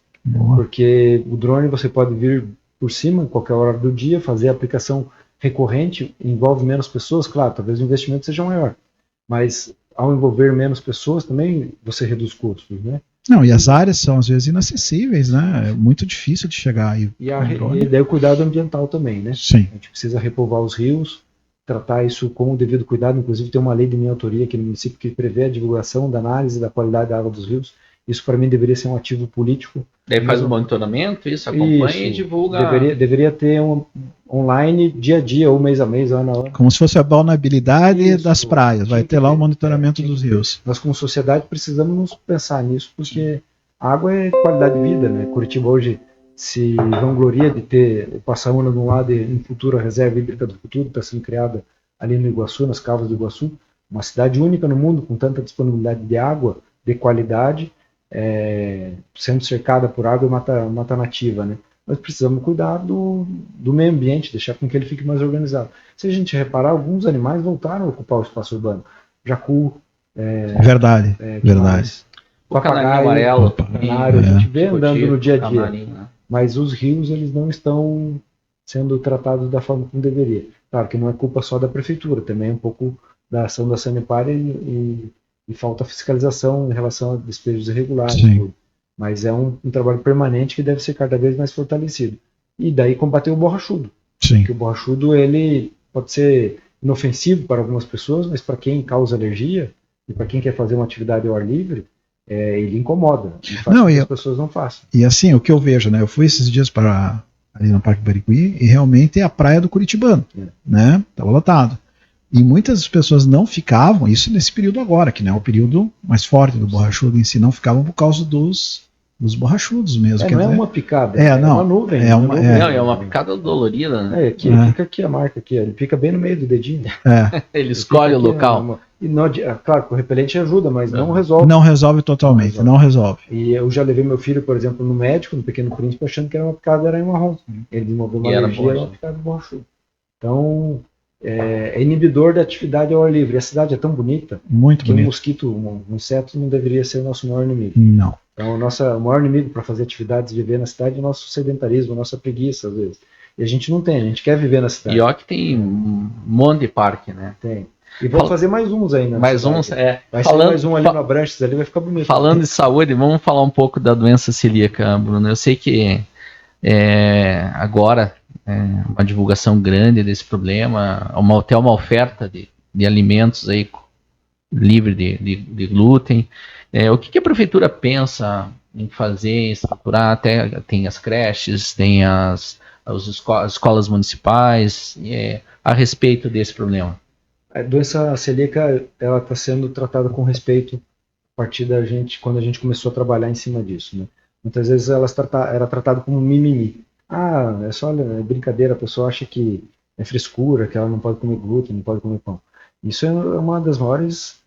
porque o drone você pode vir por cima em qualquer hora do dia, fazer a aplicação recorrente, envolve menos pessoas, claro, talvez o investimento seja maior, mas ao envolver menos pessoas também você reduz custos, né? Não, e as áreas são às vezes inacessíveis, né? É muito difícil de chegar aí. E daí o cuidado ambiental também, né? Sim. A gente precisa repovoar os rios, tratar isso com o devido cuidado, inclusive tem uma lei de minha autoria aqui no município que prevê a divulgação da análise da qualidade da água dos rios. Isso para mim deveria ser um ativo político. Daí faz o monitoramento, isso, acompanha e divulga. Deveria ter online dia a dia, ou mês a mês, ano a ano. Como se fosse a balneabilidade das praias, vai ter lá o monitoramento dos rios. Nós como sociedade precisamos pensar nisso, porque a água é qualidade de vida, né? Curitiba hoje se vangloria de ter o Passaúna de um lado e em futuro a reserva hídrica do futuro está sendo criada ali no Iguaçu, nas Cavas do Iguaçu, uma cidade única no mundo com tanta disponibilidade de água de qualidade, sendo cercada por água e mata nativa, né? Nós precisamos cuidar do meio ambiente, deixar com que ele fique mais organizado. Se a gente reparar, alguns animais voltaram a ocupar o espaço urbano. Jacu, verdade. Papagaio amarelo, canário, a gente vê andando no dia a dia. Marinho, né? Mas os rios eles não estão sendo tratados da forma como deveria. Claro que não é culpa só da prefeitura, também é um pouco da ação da Sanepar e falta fiscalização em relação a despejos irregulares. Mas é um trabalho permanente que deve ser cada vez mais fortalecido. E daí combater o borrachudo. Porque o borrachudo ele pode ser inofensivo para algumas pessoas, mas para quem causa alergia e para quem quer fazer uma atividade ao ar livre, ele incomoda. E faz com que as pessoas não façam. E assim, o que eu vejo, né? Eu fui esses dias ali no Parque Baricuí e realmente é a praia do Curitibano, né? Estava lotado. E muitas pessoas não ficavam, isso nesse período agora, que não é o período mais forte do borrachudo em si, não ficavam por causa dos borrachudos mesmo. Não é uma picada, é uma nuvem. É uma picada dolorida, né? Fica aqui a marca, aqui, ele fica bem no meio do dedinho. Ele escolhe o local. Claro que o repelente ajuda, mas não resolve. Não resolve totalmente, não resolve. E eu já levei meu filho, por exemplo, no médico, no Pequeno Príncipe, achando que era uma picada de aranha-marrom. Ele desenvolveu uma alergia, era uma picada de borrachudo. Então, é inibidor da atividade ao ar livre. A cidade é tão bonita que um mosquito, um inseto não deveria ser o nosso maior inimigo. Não. Então, o maior inimigo para fazer atividades e viver na cidade é o nosso sedentarismo, a nossa preguiça, às vezes. E a gente não tem, a gente quer viver na cidade. E ó que tem um monte de parque, né? Tem. E vamos fazer mais uns aí, né? Mais uns, Vai ser mais um ali no Abranches, ali vai ficar bonito. Falando de saúde, vamos falar um pouco da doença celíaca, Bruno. Eu sei que agora uma divulgação grande desse problema, até uma oferta de alimentos aí livre de glúten. O que a prefeitura pensa em fazer, em estruturar? Até tem as creches, tem as escolas municipais a respeito desse problema. A doença celíaca ela está sendo tratada com respeito a partir da gente, quando a gente começou a trabalhar em cima disso, né? Muitas vezes ela era tratada como mimimi. É só brincadeira, a pessoa acha que é frescura, que ela não pode comer glúten, não pode comer pão. Isso é uma das maiores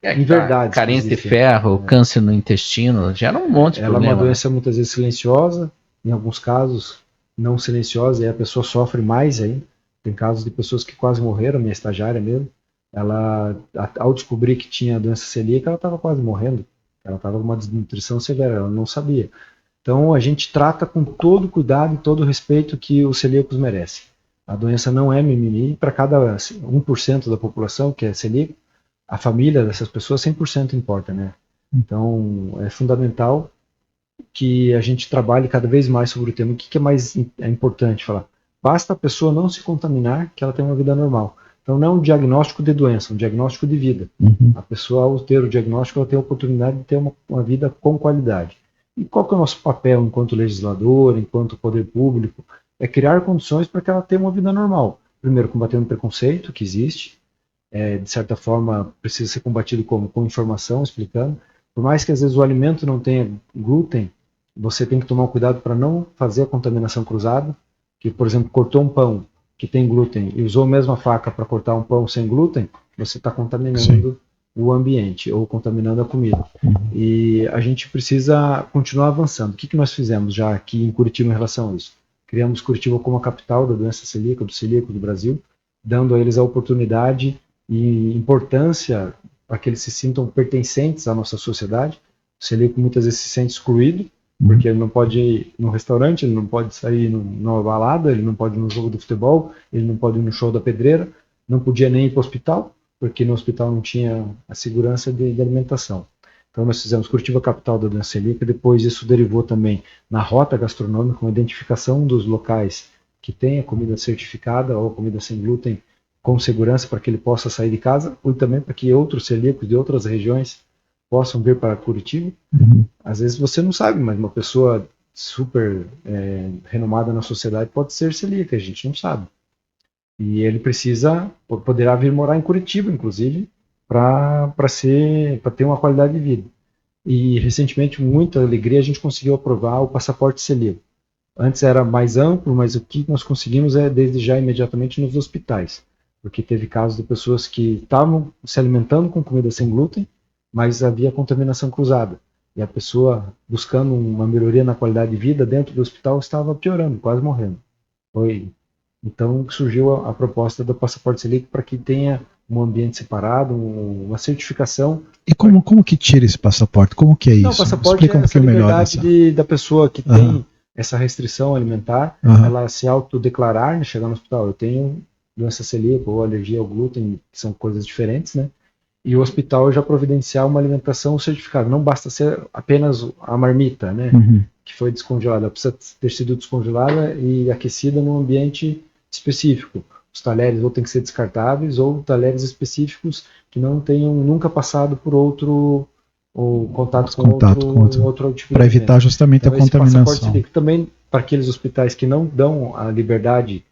inverdades. Carência de ferro, câncer no intestino, gera um monte de problema. Ela é uma doença muitas vezes silenciosa, em alguns casos não silenciosa, e a pessoa sofre mais ainda. Tem casos de pessoas que quase morreram, minha estagiária mesmo. Ela, ao descobrir que tinha doença celíaca, ela estava quase morrendo. Ela estava com uma desnutrição severa, ela não sabia. Então a gente trata com todo o cuidado e todo o respeito que os celíacos merecem. A doença não é mimimi. Para cada 1% da população que é celíaco, a família dessas pessoas 100% importa, né? Então é fundamental que a gente trabalhe cada vez mais sobre o tema. O que é mais importante falar? Basta a pessoa não se contaminar, que ela tem uma vida normal. Então não é um diagnóstico de doença, é um diagnóstico de vida. A pessoa, ao ter o diagnóstico, ela tem a oportunidade de ter uma vida com qualidade. E qual que é o nosso papel enquanto legislador, enquanto poder público? É criar condições para que ela tenha uma vida normal. Primeiro, combatendo o preconceito que existe. De certa forma, precisa ser combatido com informação, explicando. Por mais que às vezes o alimento não tenha glúten, você tem que tomar cuidado para não fazer a contaminação cruzada. Que, por exemplo, cortou um pão, que tem glúten e usou a mesma faca para cortar um pão sem glúten, você está contaminando o ambiente ou contaminando a comida. E a gente precisa continuar avançando. O que nós fizemos já aqui em Curitiba em relação a isso? Criamos Curitiba como a capital da doença celíaca, do celíaco do Brasil, dando a eles a oportunidade e importância para que eles se sintam pertencentes à nossa sociedade. O celíaco muitas vezes se sente excluído, porque ele não pode ir no restaurante, ele não pode sair numa balada, ele não pode ir no jogo de futebol, ele não pode ir no show da pedreira, não podia nem ir para o hospital, porque no hospital não tinha a segurança de alimentação. Então nós fizemos Curitiba capital da doença celíaca, depois isso derivou também na rota gastronômica, com a identificação dos locais que tem a comida certificada ou comida sem glúten com segurança para que ele possa sair de casa, e também para que outros celíacos de outras regiões possam vir para Curitiba. Às vezes você não sabe, mas uma pessoa super renomada na sociedade pode ser celíaca, a gente não sabe. E ele poderá vir morar em Curitiba, inclusive, para ter uma qualidade de vida. E recentemente, muita alegria, a gente conseguiu aprovar o passaporte celíaco. Antes era mais amplo, mas o que nós conseguimos é desde já imediatamente nos hospitais, porque teve casos de pessoas que estavam se alimentando com comida sem glúten, mas havia contaminação cruzada. E a pessoa, buscando uma melhoria na qualidade de vida dentro do hospital, estava piorando, quase morrendo. Então surgiu a proposta do passaporte celíaco para que tenha um ambiente separado, uma certificação. E como que tira esse passaporte? Como que é isso? Não, o passaporte Explica é essa liberdade da pessoa que tem essa restrição alimentar, ela se autodeclarar, né, chegar no hospital, eu tenho doença celíaca ou alergia ao glúten, que são coisas diferentes, né? E o hospital já providenciar uma alimentação certificada. Não basta ser apenas a marmita, né? Que foi descongelada. Ela precisa ter sido descongelada e aquecida num ambiente específico. Os talheres ou têm que ser descartáveis ou talheres específicos que não tenham nunca passado por outro ou contato com outro tipo de para evitar justamente então, a contaminação. Passaporte também para aqueles hospitais que não dão a liberdade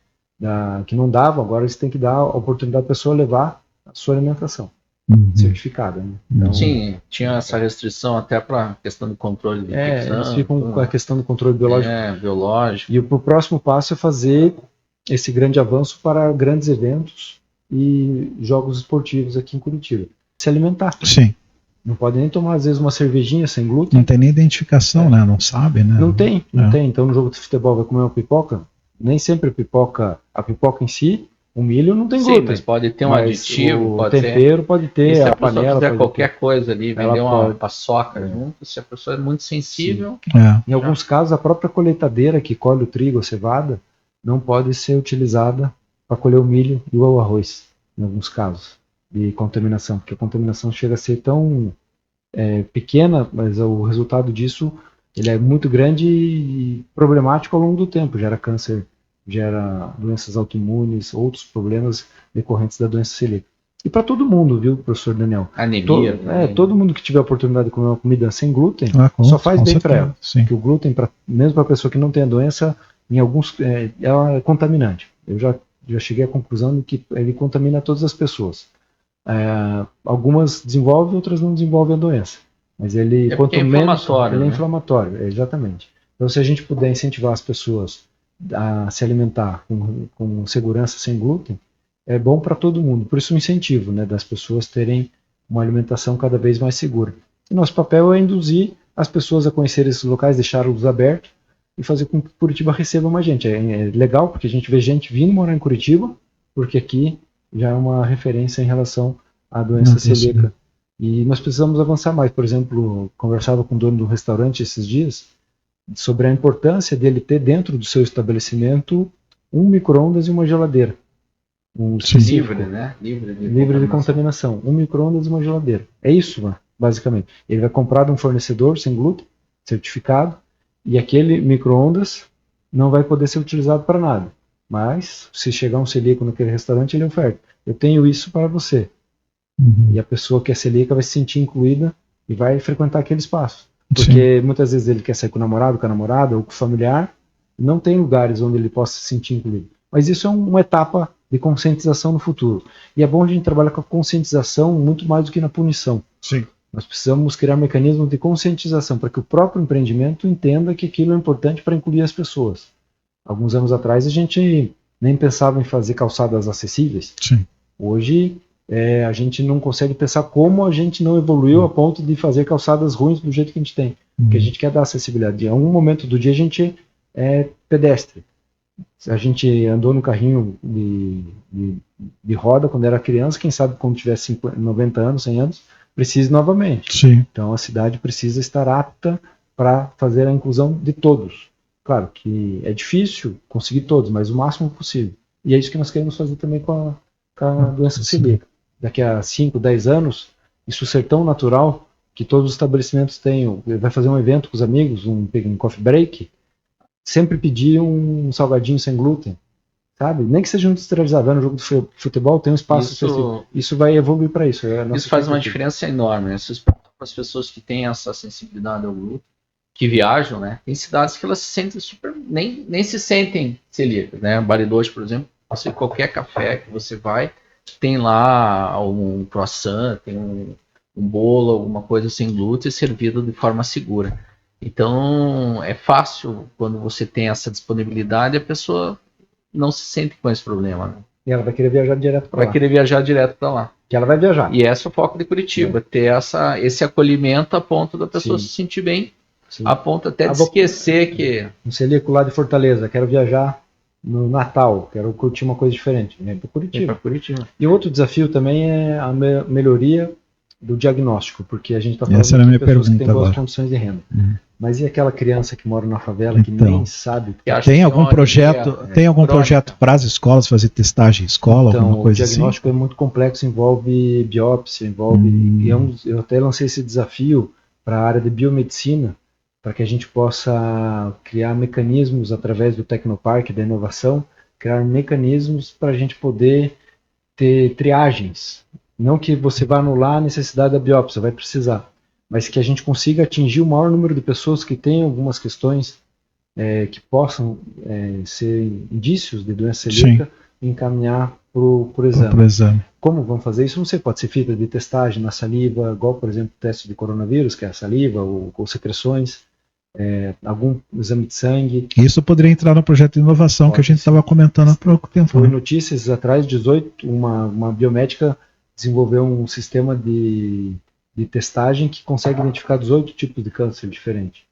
que não davam, agora eles têm que dar a oportunidade da pessoa levar a sua alimentação certificada. Né? Então, sim, tinha essa restrição até para a questão do controle de infecção. Eles ficam com a questão do controle biológico. Biológico. E o próximo passo é fazer esse grande avanço para grandes eventos e jogos esportivos aqui em Curitiba. Se alimentar. Sim. Não pode nem tomar, às vezes, uma cervejinha sem glúten. Não tem nem identificação, né? Não sabe, né? Não tem. Então, no jogo de futebol, vai comer uma pipoca, nem sempre a pipoca em si, o milho não tem glúten. Mas pode ter um aditivo, o tempero pode ter, se a panela pessoa fizer pode qualquer ter. coisa ali, vender uma paçoca junto, se a pessoa é muito sensível... Em alguns casos, a própria colheitadeira que colhe o trigo, a cevada, não pode ser utilizada para colher o milho e o arroz, em alguns casos de contaminação, porque a contaminação chega a ser tão pequena, mas o resultado disso ele é muito grande e problemático ao longo do tempo, gera câncer, gera doenças autoimunes, outros problemas decorrentes da doença celíaca. E para todo mundo, viu, professor Daniel? Anemia. Todo mundo que tiver a oportunidade de comer uma comida sem glúten, só faz bem para ela. Sim. Porque o glúten, mesmo para a pessoa que não tem a doença, em alguns ela é contaminante. Eu já cheguei à conclusão de que ele contamina todas as pessoas. Algumas desenvolvem, outras não desenvolvem a doença. Mas ele, quanto menos, inflamatório, ele é inflamatório, exatamente. Então, se a gente puder incentivar as pessoas a se alimentar com segurança sem glúten, é bom para todo mundo. Por isso o incentivo, né, das pessoas terem uma alimentação cada vez mais segura. E nosso papel é induzir as pessoas a conhecer esses locais, deixá-los abertos e fazer com que Curitiba receba mais gente. É legal porque a gente vê gente vindo morar em Curitiba, porque aqui já é uma referência em relação à doença celíaca. E nós precisamos avançar mais. Por exemplo, conversava com o dono do restaurante esses dias sobre a importância dele ter dentro do seu estabelecimento um micro-ondas e uma geladeira. Livre, né? Livre de contaminação. Um micro-ondas e uma geladeira. É isso, basicamente. Ele vai comprar de um fornecedor sem glúten, certificado, e aquele micro-ondas não vai poder ser utilizado para nada. Mas, se chegar um celíaco naquele restaurante, ele oferta. Eu tenho isso para você. E a pessoa que é celíaca vai se sentir incluída e vai frequentar aquele espaço. Porque muitas vezes ele quer sair com o namorado, com a namorada ou com o familiar, e não tem lugares onde ele possa se sentir incluído. Mas isso é uma etapa de conscientização no futuro. E é bom a gente trabalhar com a conscientização muito mais do que na punição. Sim. Nós precisamos criar mecanismos de conscientização para que o próprio empreendimento entenda que aquilo é importante para incluir as pessoas. Alguns anos atrás a gente nem pensava em fazer calçadas acessíveis. Sim. Hoje, a gente não consegue pensar como a gente não evoluiu a ponto de fazer calçadas ruins do jeito que a gente tem. Porque a gente quer dar acessibilidade. Em algum momento do dia a gente é pedestre. A gente andou no carrinho de roda quando era criança, quem sabe quando tiver 90 anos, 100 anos, precise novamente. Sim. Então a cidade precisa estar apta para fazer a inclusão de todos. Claro que é difícil conseguir todos, mas o máximo possível. E é isso que nós queremos fazer também com a doença celíaca. Daqui a 5, 10 anos, isso ser tão natural que todos os estabelecimentos tenham, vai fazer um evento com os amigos, um coffee break, sempre pedir um salgadinho sem glúten, sabe? Nem que seja um industrializado. Vai no jogo de futebol, tem um espaço específico. Isso vai evoluir para isso. Isso faz uma diferença enorme, né? Para as pessoas que têm essa sensibilidade ao glúten, que viajam, né? Tem cidades que elas se sentem super, nem se sentem celíacas, né? Bariloche, por exemplo, qualquer café que você vai, tem lá um croissant, tem um bolo, alguma coisa sem glúten servido de forma segura. Então, é fácil quando você tem essa disponibilidade, a pessoa não se sente com esse problema. Né? E ela vai querer viajar direto para lá. Vai querer viajar direto para lá. Que ela vai viajar. E esse é o foco de Curitiba, ter esse acolhimento a ponto da pessoa se sentir bem, a ponto até de esquecer que... Um celíaco lá de Fortaleza, quero viajar no Natal, quero curtir uma coisa diferente. Vem para Curitiba. E outro desafio também é a melhoria do diagnóstico, porque a gente está falando de pessoas que têm boas condições de renda. Mas e aquela criança que mora na favela que nem sabe? Tem algum projeto para as escolas fazer testagem em escola, alguma coisa assim? O diagnóstico é muito complexo, envolve biópsia, eu até lancei esse desafio para a área de biomedicina, para que a gente possa criar mecanismos através do Tecnoparque, da inovação, criar mecanismos para a gente poder ter triagens. Não que você vá anular a necessidade da biópsia, vai precisar, mas que a gente consiga atingir o maior número de pessoas que têm algumas questões que possam ser indícios de doença celíaca e encaminhar por exame. Como vamos fazer isso? Não sei, pode ser fita de testagem na saliva, igual, por exemplo, o teste de coronavírus, que é a saliva, ou secreções, algum exame de sangue. Isso poderia entrar no projeto de inovação que a gente estava comentando há pouco tempo. Foi notícias atrás, uma biomédica desenvolveu um sistema de testagem que consegue identificar 18 tipos de câncer diferentes.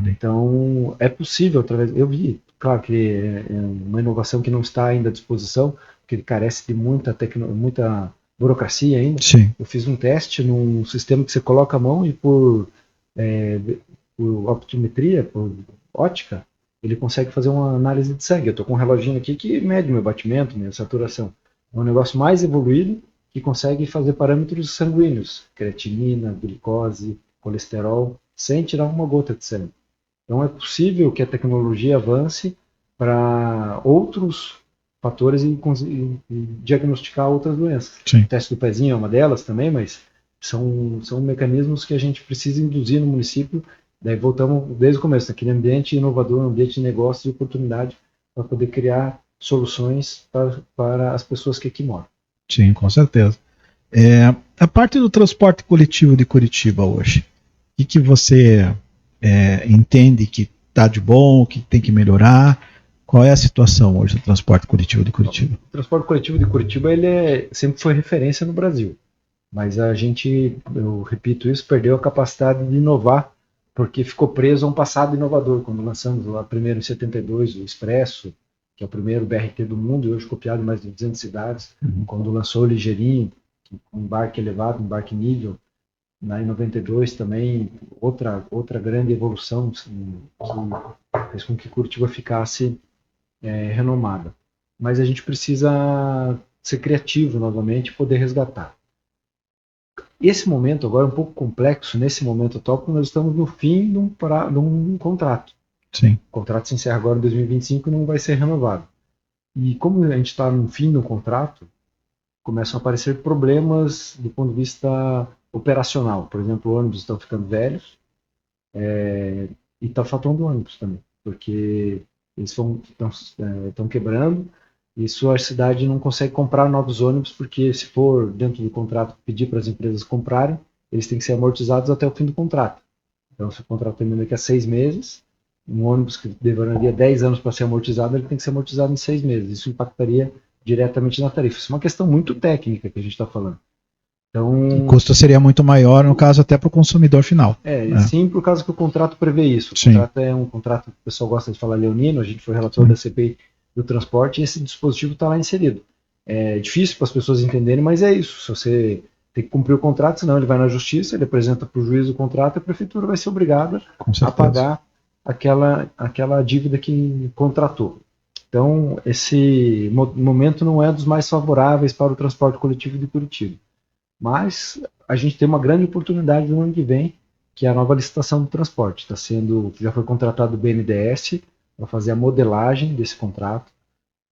Então, é possível, eu vi, claro que é uma inovação que não está ainda à disposição, porque ele carece de muita burocracia ainda. Sim. Eu fiz um teste num sistema que você coloca a mão e por optometria, por ótica, ele consegue fazer uma análise de sangue. Eu estou com um reloginho aqui que mede meu batimento, minha saturação. É um negócio mais evoluído, que consegue fazer parâmetros sanguíneos, creatinina, glicose, colesterol, sem tirar uma gota de sangue. Então é possível que a tecnologia avance para outros fatores e diagnosticar outras doenças. Sim. O teste do pezinho é uma delas também, mas são mecanismos que a gente precisa induzir no município. Daí voltamos desde o começo, naquele ambiente inovador, um ambiente de negócio e oportunidade para poder criar soluções para as pessoas que aqui moram. Sim, com certeza. A parte do transporte coletivo de Curitiba hoje, o que você entende que está de bom, que tem que melhorar? Qual é a situação hoje do transporte coletivo de Curitiba? O transporte coletivo de Curitiba sempre foi referência no Brasil, mas a gente, eu repito isso, perdeu a capacidade de inovar, porque ficou preso a um passado inovador, quando lançamos lá primeiro em 72 o Expresso, que é o primeiro BRT do mundo, e hoje copiado em mais de 200 cidades, quando lançou o Ligeirinho, um embarque elevado, um embarque nível, em 92 também, outra grande evolução que fez com que Curitiba ficasse renomada. Mas a gente precisa ser criativo novamente e poder resgatar. Esse momento agora é um pouco complexo, nesse momento atual, porque nós estamos no fim de um contrato. Sim. O contrato se encerra agora em 2025 e não vai ser renovado. E como a gente está no fim do contrato, começam a aparecer problemas do ponto de vista operacional. Por exemplo, ônibus estão ficando velhos e está faltando ônibus também, porque eles estão quebrando. Isso a cidade não consegue comprar novos ônibus, porque se for dentro do contrato pedir para as empresas comprarem, eles têm que ser amortizados até o fim do contrato. Então, se o contrato termina daqui a 6 meses, Um ônibus que demoraria 10 anos para ser amortizado, ele tem que ser amortizado em 6 meses. Isso impactaria diretamente na tarifa. Isso é uma questão muito técnica que a gente está falando. Então, o custo seria muito maior, no caso, até para o consumidor final. Sim, por causa que o contrato prevê isso. O contrato é um contrato que o pessoal gosta de falar leonino, a gente foi relator da CPI do transporte e esse dispositivo está lá inserido. É difícil para as pessoas entenderem, mas é isso. Se você tem que cumprir o contrato, senão ele vai na justiça, ele apresenta para o juiz o contrato e a prefeitura vai ser obrigada a pagar aquela dívida que contratou. Então, esse momento não é dos mais favoráveis para o transporte coletivo de Curitiba. Mas a gente tem uma grande oportunidade no ano que vem, que é a nova licitação do transporte. Já foi contratado o BNDES para fazer a modelagem desse contrato.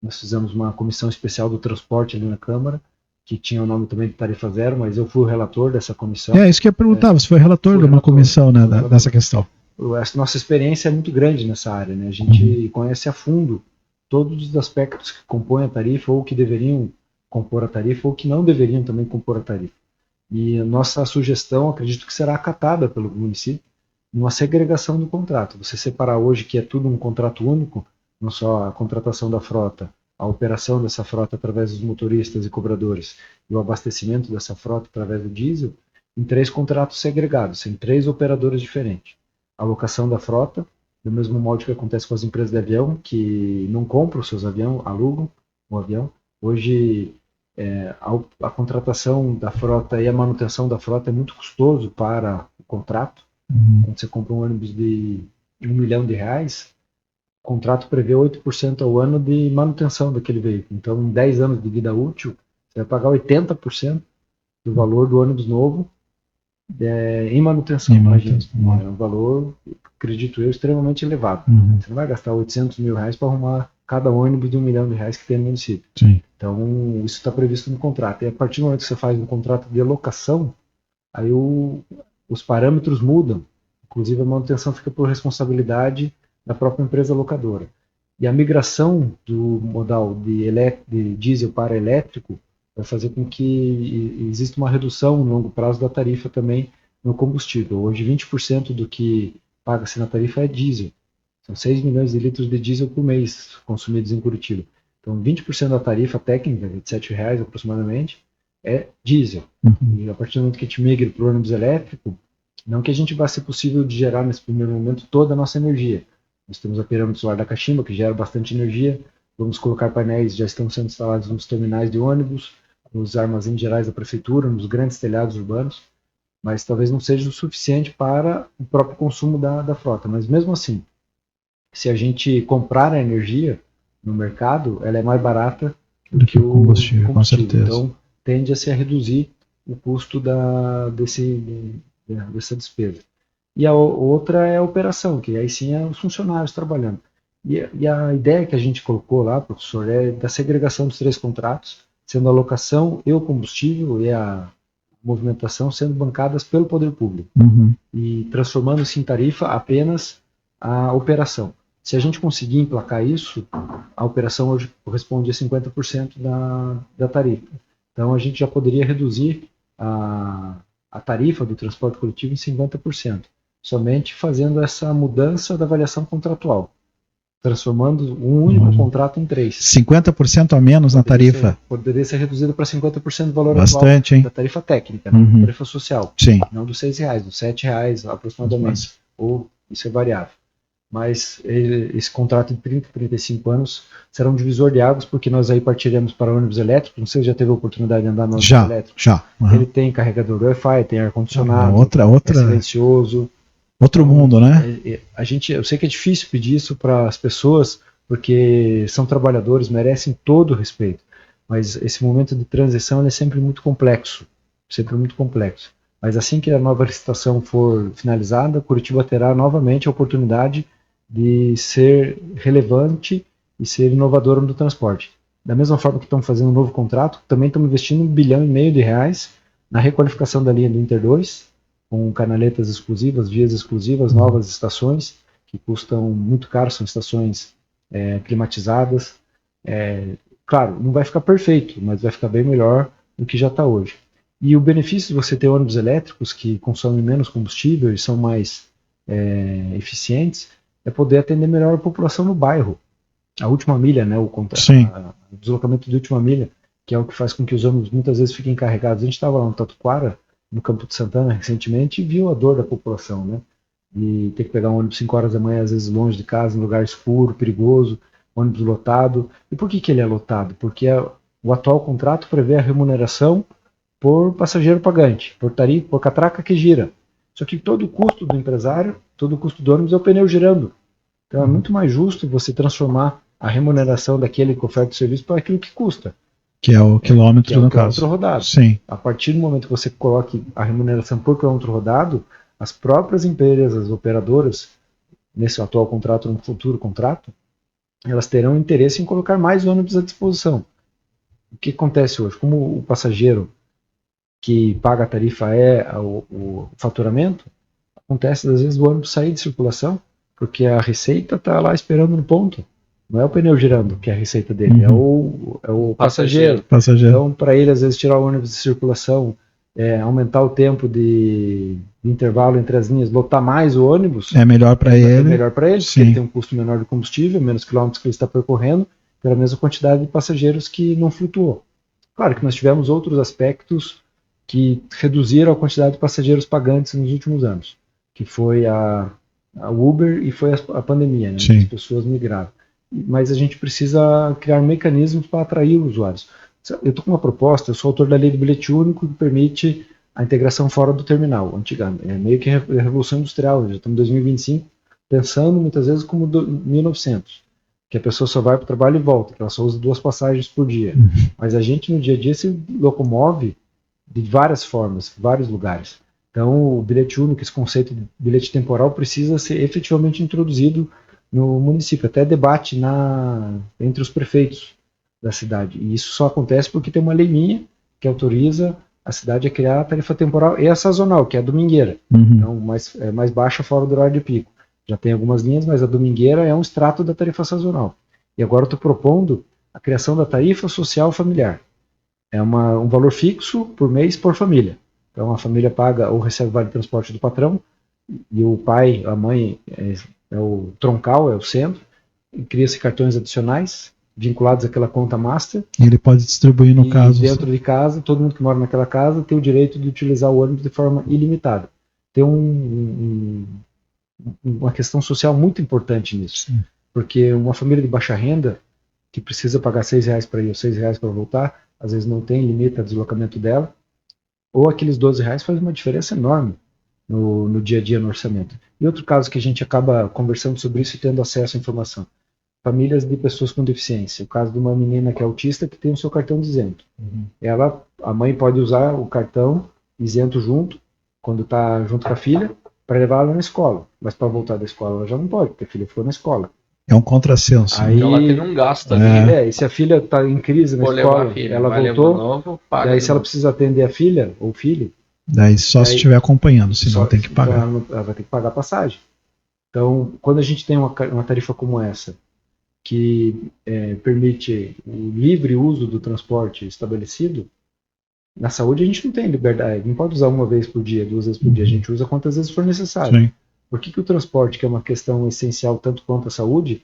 Nós fizemos uma comissão especial do transporte ali na Câmara, que tinha o nome também de Tarifa Zero, mas eu fui o relator dessa comissão. Isso que eu ia perguntar, você foi relator de uma comissão, né, dessa questão. A nossa experiência é muito grande nessa área, né? A gente conhece a fundo todos os aspectos que compõem a tarifa, ou que deveriam compor a tarifa, ou que não deveriam também compor a tarifa. E a nossa sugestão, acredito que será acatada pelo município, numa segregação do contrato. Você separar hoje que é tudo um contrato único, não só a contratação da frota, a operação dessa frota através dos motoristas e cobradores, e o abastecimento dessa frota através do diesel, em 3 contratos segregados, em 3 operadores diferentes. A alocação da frota, do mesmo modo que acontece com as empresas de avião, que não compram os seus aviões, alugam o avião. Hoje, a contratação da frota e a manutenção da frota é muito custoso para o contrato. Quando você compra um ônibus de R$1 milhão, o contrato prevê 8% ao ano de manutenção daquele veículo. Então, em 10 anos de vida útil, você vai pagar 80% do valor do ônibus novo em manutenção. Imagina, é um valor, acredito eu, extremamente elevado. Você não vai gastar R$800 mil para arrumar cada ônibus de R$1 milhão que tem no município. Sim. Então, isso está previsto no contrato. E a partir do momento que você faz um contrato de locação, aí os parâmetros mudam. Inclusive, a manutenção fica por responsabilidade da própria empresa locadora. E a migração do modal de diesel para elétrico vai fazer com que exista uma redução no longo prazo da tarifa também no combustível. Hoje, 20% do que paga-se na tarifa é diesel. São 6 milhões de litros de diesel por mês consumidos em Curitiba. Então, 20% da tarifa técnica, de R$7 aproximadamente, é diesel. E a partir do momento que a gente migra para o ônibus elétrico, não que a gente vá ser possível de gerar nesse primeiro momento toda a nossa energia. Nós temos a pirâmide solar da Caximba, que gera bastante energia. Vamos colocar painéis, já estão sendo instalados nos terminais de ônibus, nos armazéns gerais da prefeitura, nos grandes telhados urbanos, mas talvez não seja o suficiente para o próprio consumo da frota. Mas mesmo assim, se a gente comprar a energia no mercado, ela é mais barata do que o combustível. Com certeza. Então, tende a se reduzir o custo dessa despesa. E a outra é a operação, que aí sim é os funcionários trabalhando. E a ideia que a gente colocou lá, professor, é da segregação dos 3 contratos, sendo a locação e o combustível e a movimentação sendo bancadas pelo poder público. E transformando-se em tarifa apenas a operação. Se a gente conseguir emplacar isso, a operação hoje corresponde a 50% da tarifa. Então a gente já poderia reduzir a tarifa do transporte coletivo em 50%, somente fazendo essa mudança da avaliação contratual, transformando um único contrato em 3. 50% a menos na tarifa? Poderia ser reduzido para 50% do valor bastante, atual da tarifa técnica, né? Tarifa social. Sim. Não dos R$6, dos R$7 aproximadamente. Ou isso é variável. Mas esse contrato de 30 a 35 anos será um divisor de águas, porque nós aí partiremos para ônibus elétrico. Não sei se já teve a oportunidade de andar no ônibus elétrico. Já. Ele tem carregador Wi-Fi, tem ar-condicionado, outra é silencioso. Outro mundo, né? Eu sei que é difícil pedir isso para as pessoas, porque são trabalhadores, merecem todo o respeito. Mas esse momento de transição é sempre muito complexo. Mas assim que a nova licitação for finalizada, Curitiba terá novamente a oportunidade de ser relevante e ser inovadora no transporte. Da mesma forma que estamos fazendo um novo contrato, também estamos investindo R$1,5 bilhão na requalificação da linha do Inter 2, com canaletas exclusivas, vias exclusivas, novas estações, que custam muito caro, são estações climatizadas. Claro, não vai ficar perfeito, mas vai ficar bem melhor do que já está hoje. E o benefício de você ter ônibus elétricos que consomem menos combustível e são mais eficientes é poder atender melhor a população no bairro. A última milha, né, o deslocamento de última milha, que é o que faz com que os ônibus muitas vezes fiquem carregados. A gente estava lá no Tatuquara, no Campo de Santana, recentemente, e viu a dor da população, né? E ter que pegar um ônibus 5 horas da manhã, às vezes longe de casa, em lugar escuro, perigoso, ônibus lotado. E por que ele é lotado? Porque o atual contrato prevê a remuneração por passageiro pagante, por tarifa, por catraca que gira. Só que todo o custo do empresário, todo o custo do ônibus é o pneu girando. Então é muito mais justo você transformar a remuneração daquele que oferta o serviço para aquilo que custa. Que é o quilômetro, que é o no quilômetro caso. rodado. Sim. A partir do momento que você coloque a remuneração por quilômetro rodado, as próprias empresas operadoras, nesse atual contrato, no futuro contrato, elas terão interesse em colocar mais ônibus à disposição. O que acontece hoje? Como o passageiro que paga a tarifa é o faturamento, acontece às vezes o ônibus sair de circulação, porque a receita está lá esperando no ponto. Não é o pneu girando que é a receita dele, é o passageiro. Então, para ele, às vezes, tirar o ônibus de circulação, aumentar o tempo de intervalo entre as linhas, lotar mais o ônibus, é melhor para ele. É melhor para ele, porque ele tem um custo menor de combustível, menos quilômetros que ele está percorrendo, pela mesma quantidade de passageiros que não flutuou. Claro que nós tivemos outros aspectos que reduziram a quantidade de passageiros pagantes nos últimos anos, que foi a Uber e foi a pandemia, né? As pessoas migraram. Mas a gente precisa criar mecanismos para atrair os usuários. Eu estou com uma proposta, eu sou autor da lei do bilhete único que permite a integração fora do terminal, antigamente. É meio que a revolução industrial, já estamos em 2025, pensando muitas vezes como 1900, que a pessoa só vai para o trabalho e volta, que ela só usa 2 passagens por dia. Mas a gente no dia a dia se locomove de várias formas, vários lugares. Então o bilhete único, esse conceito de bilhete temporal, precisa ser efetivamente introduzido no município, até debate entre os prefeitos da cidade. E isso só acontece porque tem uma lei minha que autoriza a cidade a criar a tarifa temporal e a sazonal, que é a domingueira. Então, mais baixa fora do horário de pico. Já tem algumas linhas, mas a domingueira é um extrato da tarifa sazonal. E agora eu estou propondo a criação da tarifa social familiar. É um valor fixo por mês por família. Então a família paga ou recebe vale transporte do patrão, e o pai, a mãe é o troncal, é o centro, e cria-se cartões adicionais vinculados àquela conta master. E ele pode distribuir no caso. Dentro de casa, todo mundo que mora naquela casa tem o direito de utilizar o ônibus de forma ilimitada. Tem uma questão social muito importante nisso. Sim. Porque uma família de baixa renda, que precisa pagar R$6 para ir ou R$6 para voltar, às vezes não tem limite a deslocamento dela, ou aqueles R$12 faz uma diferença enorme no dia a dia, no orçamento. E outro caso que a gente acaba conversando sobre isso e tendo acesso à informação: famílias de pessoas com deficiência. O caso de uma menina que é autista que tem o seu cartão de isento. A mãe pode usar o cartão isento junto, quando está junto com a filha, para levar ela na escola. Mas para voltar da escola ela já não pode, porque a filha ficou na escola. É um contrassenso. Aí ela tem um gasto ali. E se a filha está em crise na escola, ela voltou, novo, e aí se ela precisa atender a filha ou filho, daí só se estiver acompanhando, senão tem que pagar. Ela vai ter que pagar a passagem. Então, quando a gente tem uma tarifa como essa, que permite o livre uso do transporte estabelecido, na saúde a gente não tem liberdade, não pode usar 1 vez por dia, 2 vezes por dia, a gente usa quantas vezes for necessário. Sim. Por que o transporte, que é uma questão essencial tanto quanto a saúde,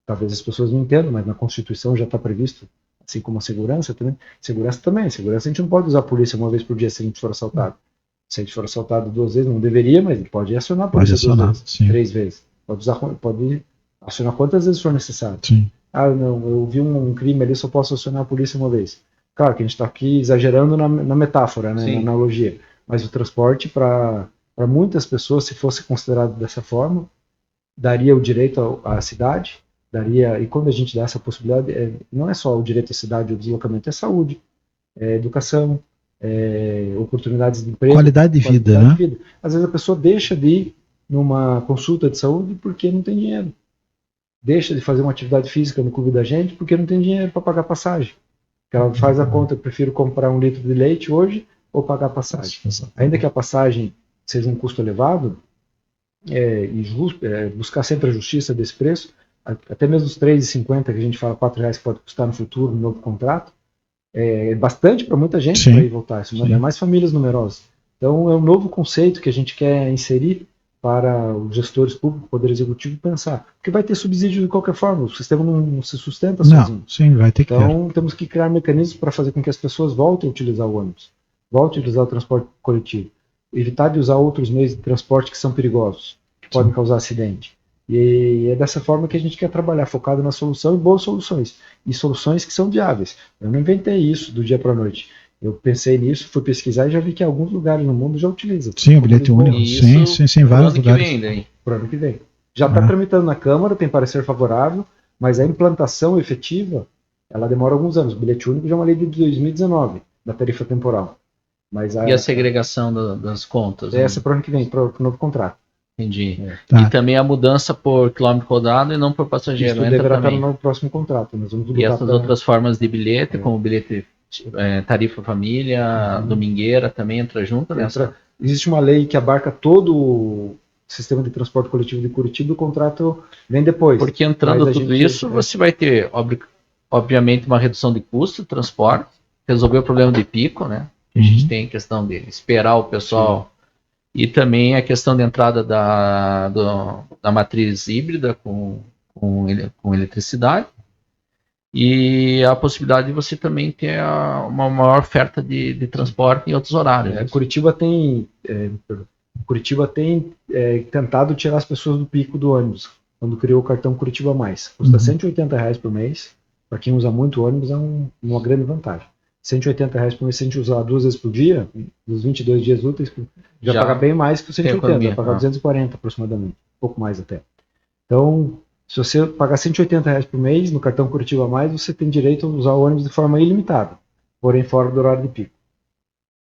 talvez as pessoas não entendam, mas na Constituição já está previsto, assim como a segurança também. Segurança a gente não pode usar a polícia 1 vez por dia se a gente for assaltado. Se a gente for assaltado 2 vezes, não deveria, mas ele pode acionar a polícia 2 vezes, sim. 3 vezes. Pode acionar quantas vezes for necessário. Sim. Não, eu vi um crime ali, só posso acionar a polícia 1 vez. Claro que a gente está aqui exagerando na metáfora, né, na analogia. Mas o transporte, para muitas pessoas, se fosse considerado dessa forma, daria o direito à cidade, e quando a gente dá essa possibilidade, não é só o direito à cidade, o deslocamento, é saúde, é educação, oportunidades de emprego. Qualidade de vida, né? Às vezes a pessoa deixa de ir numa consulta de saúde porque não tem dinheiro. Deixa de fazer uma atividade física no clube da gente porque não tem dinheiro para pagar passagem. Ela faz a conta, eu prefiro comprar 1 litro de leite hoje ou pagar a passagem. Ainda que a passagem seja um custo elevado, buscar sempre a justiça desse preço, até mesmo os R$3,50 que a gente fala, R$4 que pode custar no futuro, no novo contrato, é bastante para muita gente para ir voltar. Isso é mais famílias numerosas. Então é um novo conceito que a gente quer inserir para os gestores públicos, o Poder Executivo, pensar. Porque vai ter subsídio de qualquer forma, o sistema não se sustenta sozinho. Sim, vai ter que ter. Então, temos que criar mecanismos para fazer com que as pessoas voltem a utilizar o ônibus, voltem a utilizar o transporte coletivo, evitar de usar outros meios de transporte que são perigosos, que podem causar acidente. E é dessa forma que a gente quer trabalhar, focado na solução e boas soluções, e soluções que são viáveis. Eu não inventei isso do dia para a noite. Eu pensei nisso, fui pesquisar e já vi que alguns lugares no mundo já utilizam. Sim, o bilhete único. Sim, vários lugares. Por ano que vem. Já está tramitando na Câmara, tem parecer favorável, mas a implantação efetiva, ela demora alguns anos. O bilhete único já é uma lei de 2019, da tarifa temporal. Mas e a segregação das contas? Essa é para o ano que vem, para o novo contrato. Entendi. Tá. E também a mudança por quilômetro rodado e não por passageiro. Isso deverá estar no próximo contrato. Nós vamos e essas outras formas de bilhete, como bilhete tarifa família, domingueira, também entra junto nessa? Existe uma lei que abarca todo o sistema de transporte coletivo de Curitiba, o contrato vem depois. Porque entrando tudo isso, você vai ter, obviamente, uma redução de custo de transporte, resolver o problema de pico, né? A gente tem questão de esperar o pessoal... E também a questão de entrada da matriz híbrida com eletricidade. E a possibilidade de você também ter uma maior oferta de transporte em outros horários. Curitiba tem tentado tirar as pessoas do pico do ônibus, quando criou o cartão Curitiba Mais. Custa R$180 por mês. Para quem usa muito ônibus, é uma grande vantagem. R$180 por mês, se a gente usar 2 vezes por dia, nos 22 dias úteis, já paga bem mais que o 180, vai pagar 240 aproximadamente, um pouco mais até. Então, se você pagar R$180 por mês no cartão Curitiba Mais, você tem direito a usar o ônibus de forma ilimitada, porém fora do horário de pico.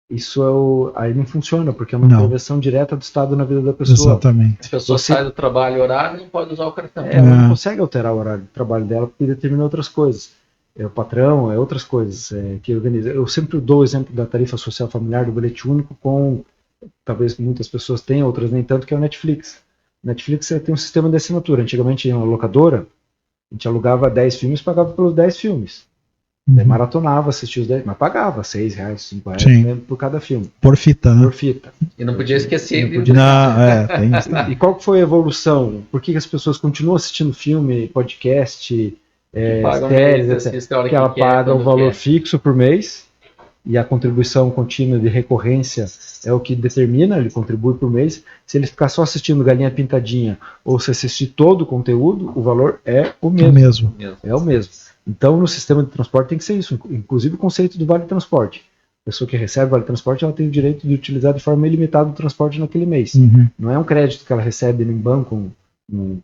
Isso aí não funciona, porque é uma intervenção direta do Estado na vida da pessoa. Exatamente. Se a pessoa sai do trabalho horário, não pode usar o cartão. Ela não consegue alterar o horário de trabalho dela, porque determina outras coisas. É o patrão, é outras coisas que organiza. Eu sempre dou o exemplo da tarifa social familiar do bilhete único com, talvez muitas pessoas tenham, outras nem tanto, que é o Netflix. O Netflix tem um sistema de assinatura. Antigamente, em uma locadora, a gente alugava 10 filmes e pagava pelos 10 filmes. Daí maratonava, assistia os 10, mas pagava R$6, R$5 por cada filme. Por fita, né? Por fita. E não podia esquecer. Tem isso. E qual que foi a evolução? Por que as pessoas continuam assistindo filme, podcast... séries, etc., que ela paga o valor fixo por mês e a contribuição contínua de recorrência é o que determina, ele contribui por mês. Se ele ficar só assistindo Galinha Pintadinha ou se assistir todo o conteúdo, o valor é o mesmo. É o mesmo. Então, no sistema de transporte tem que ser isso, inclusive o conceito do Vale Transporte. A pessoa que recebe o Vale Transporte, ela tem o direito de utilizar de forma ilimitada o transporte naquele mês. Não é um crédito que ela recebe num banco, um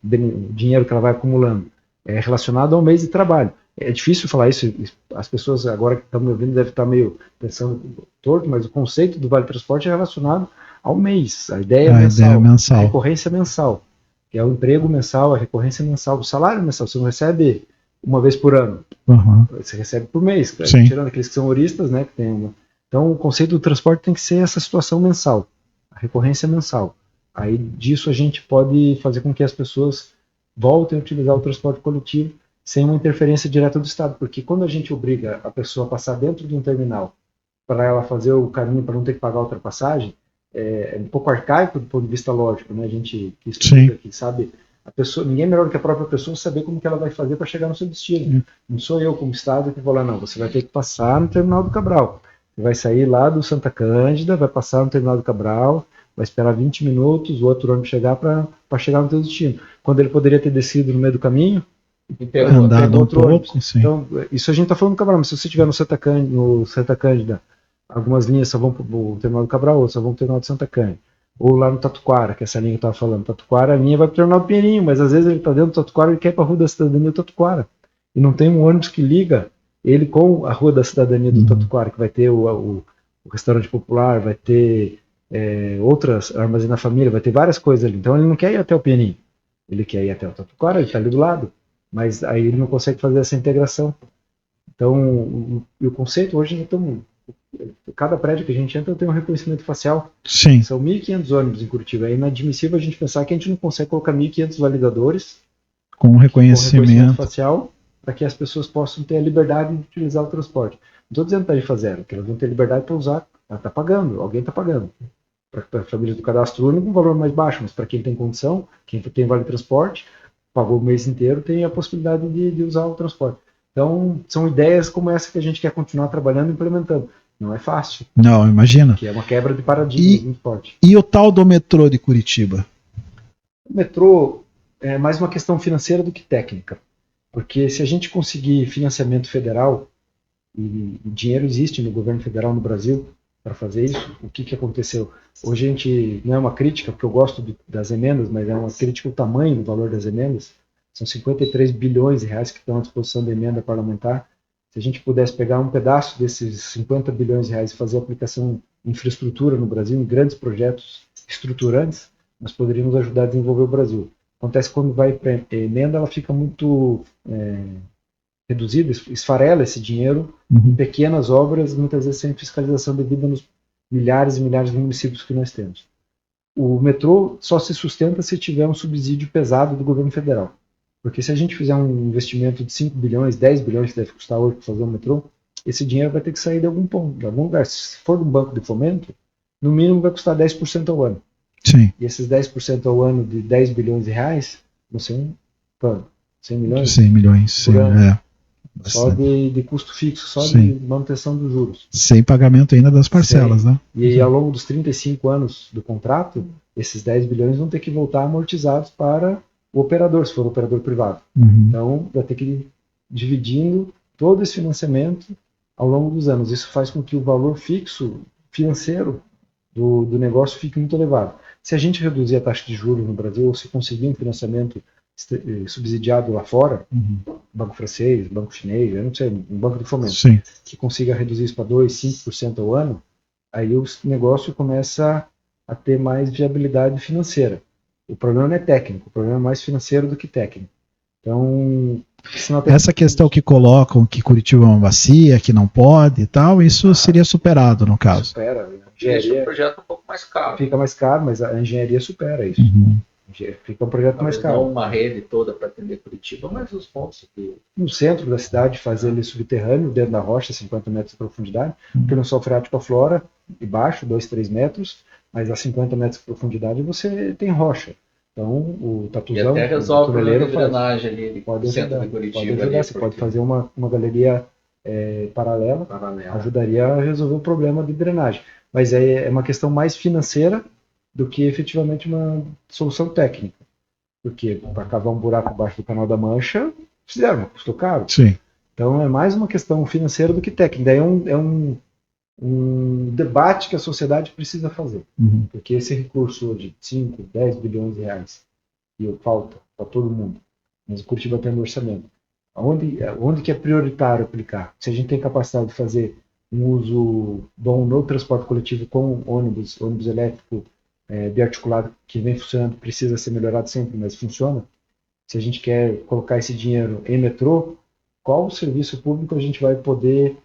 dinheiro que ela vai acumulando. É relacionado ao mês de trabalho. É difícil falar isso, as pessoas agora que estão me ouvindo devem estar meio pensando torto, mas o conceito do Vale Transporte é relacionado ao mês, a ideia mensal, a recorrência mensal, que é o emprego mensal, a recorrência mensal, o salário mensal. Você não recebe uma vez por ano, você recebe por mês, tirando aqueles que são horistas, né, que tem Então o conceito do transporte tem que ser essa situação mensal, a recorrência mensal. Aí disso a gente pode fazer com que as pessoas voltem a utilizar o transporte coletivo sem uma interferência direta do Estado, porque quando a gente obriga a pessoa a passar dentro de um terminal para ela fazer o caminho para não ter que pagar a ultrapassagem, é um pouco arcaico do ponto de vista lógico, né? A gente que estuda aqui sabe, a pessoa, ninguém é melhor do que a própria pessoa saber como que ela vai fazer para chegar no seu destino. Não sou eu como Estado que vou lá, não, você vai ter que passar no terminal do Cabral, você vai sair lá do Santa Cândida, vai passar no terminal do Cabral, vai esperar 20 minutos, o outro ônibus chegar para chegar no seu destino. Quando ele poderia ter descido no meio do caminho e pegou outro ônibus. Então, isso a gente está falando do Cabral, mas se você estiver no Santa Cândida, algumas linhas só vão para o terminal do Cabral, outras só vão para o terminal de Santa Cândida. Ou lá no Tatuquara, que é essa linha que eu estava falando. Tatuquara, a linha vai para o terminal do Pinheirinho, mas às vezes ele está dentro do Tatuquara e quer ir para a Rua da Cidadania do Tatuquara. E não tem um ônibus que liga ele com a Rua da Cidadania do Tatuquara, que vai ter o restaurante popular, vai ter outras, armazém família, vai ter várias coisas ali. Então ele não quer ir até o Pinheirinho, ele quer ir até o Tatuquara, ele está ali do lado, mas aí ele não consegue fazer essa integração. Então o conceito hoje, cada prédio que a gente entra tem um reconhecimento facial. Sim. São 1.500 ônibus em Curitiba. É inadmissível a gente pensar que a gente não consegue colocar 1.500 validadores com reconhecimento facial para que as pessoas possam ter a liberdade de utilizar o transporte. Não estou dizendo tarifa zero, que elas vão ter liberdade para usar. Ela está pagando, alguém está pagando. para a família do cadastro único, um valor mais baixo, mas para quem tem condição, quem tem vale transporte, pagou o mês inteiro, tem a possibilidade de usar o transporte. Então, são ideias como essa que a gente quer continuar trabalhando e implementando. Não é fácil. Não, imagina. Que é uma quebra de paradigma muito forte. E o tal do metrô de Curitiba? O metrô é mais uma questão financeira do que técnica. Porque se a gente conseguir financiamento federal, e dinheiro existe no governo federal no Brasil para fazer isso, o que aconteceu? Hoje a gente, não é uma crítica, porque eu gosto das emendas, mas é uma crítica ao tamanho do valor das emendas. São 53 bilhões de reais que estão à disposição da emenda parlamentar. Se a gente pudesse pegar um pedaço desses 50 bilhões de reais e fazer aplicação em infraestrutura no Brasil, em grandes projetos estruturantes, nós poderíamos ajudar a desenvolver o Brasil. Acontece que quando vai para a emenda, ela fica muito reduzida, esfarela esse dinheiro em pequenas obras, muitas vezes sem fiscalização devida nos milhares e milhares de municípios que nós temos. O metrô só se sustenta se tiver um subsídio pesado do governo federal. Porque se a gente fizer um investimento de 5 bilhões, 10 bilhões que deve custar hoje para fazer um metrô, esse dinheiro vai ter que sair de algum ponto, de algum lugar. Se for de um banco de fomento, no mínimo vai custar 10% ao ano. Sim. E esses 10% ao ano de 10 bilhões de reais, não sei, 100 milhões? 100 milhões, sim, Só de custo fixo, só sim. de manutenção dos juros. Sem pagamento ainda das parcelas, né? E aí, ao longo dos 35 anos do contrato, esses 10 bilhões vão ter que voltar amortizados para o operador, se for um operador privado. Então, vai ter que ir dividindo todo esse financiamento ao longo dos anos. Isso faz com que o valor fixo financeiro do negócio fique muito elevado. Se a gente reduzir a taxa de juros no Brasil, ou se conseguir um financiamento subsidiado lá fora, banco francês, banco chinês, eu não sei, um banco de fomento, sim, que consiga reduzir isso para 2%, 5% ao ano, aí o negócio começa a ter mais viabilidade financeira. O problema não é técnico, o problema é mais financeiro do que técnico. Então, essa questão que colocam que Curitiba é uma bacia, que não pode e tal, isso seria superado no caso. Supera. Deixa o projeto um pouco mais caro. Fica mais caro, mas a engenharia supera isso. Fica um projeto mais caro. Não uma rede toda para atender Curitiba, mas os pontos aqui. No centro da cidade, fazer ele subterrâneo, dentro da rocha, 50 metros de profundidade, porque não sofre ático a flora, e baixo, 2, 3 metros, mas a 50 metros de profundidade você tem rocha. Então, o Tatuzão, e até resolve o problema de faz, drenagem ali pode no centro ajudar, de Curitiba. pode ajudar, você pode fazer uma galeria paralela, ajudaria a resolver o problema de drenagem. Mas é uma questão mais financeira do que efetivamente uma solução técnica. Porque para cavar um buraco abaixo do Canal da Mancha, fizeram, custou caro. Sim. Então é mais uma questão financeira do que técnica. Daí é um debate que a sociedade precisa fazer. Porque esse recurso de 5, 10 bilhões de reais, que falta para todo mundo, mas o Curitiba tem no orçamento. Onde que é prioritário aplicar? Se a gente tem capacidade de fazer um uso bom no transporte coletivo com ônibus elétrico biarticulado que vem funcionando, precisa ser melhorado sempre, mas funciona. Se a gente quer colocar esse dinheiro em metrô, qual serviço público a gente vai poder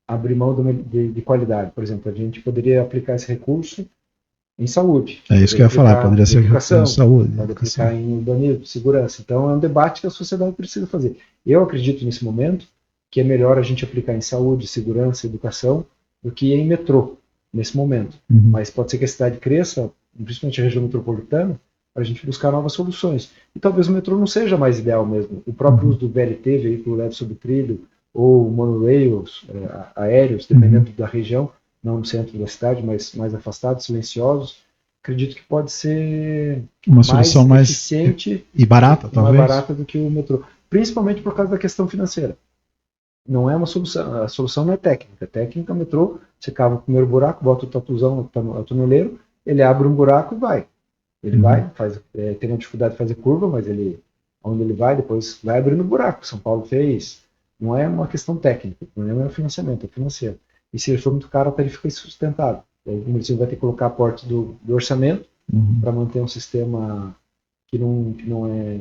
abrir mão de qualidade? Por exemplo, a gente poderia aplicar esse recurso em saúde. É isso que eu ia falar, poderia ser educação, em saúde. Pode aplicar em urbanismo, segurança. Então é um debate que a sociedade precisa fazer. Eu acredito nesse momento que é melhor a gente aplicar em saúde, segurança, educação, do que em metrô, nesse momento. Mas pode ser que a cidade cresça, principalmente a região metropolitana, para a gente buscar novas soluções. E talvez o metrô não seja mais ideal mesmo. O próprio uso do VLT, veículo leve sob trilho, ou monorails, aéreos, dependendo da região, não no centro da cidade, mas mais afastados, silenciosos, acredito que pode ser uma solução mais eficiente e barata, talvez. Mais barata do que o metrô. Principalmente por causa da questão financeira. Não é uma solução, a solução não é técnica. Técnica, o metrô, você cava o primeiro buraco, bota o tatuzão no tuneleiro, ele abre um buraco e vai. Ele vai, tem uma dificuldade de fazer curva, mas onde ele vai, depois vai abrindo buraco. São Paulo fez. Não é uma questão técnica, o problema é o financiamento, é financeiro. E se ele for muito caro, até ele fica insustentável. O município vai ter que colocar aporte do orçamento para manter um sistema que não é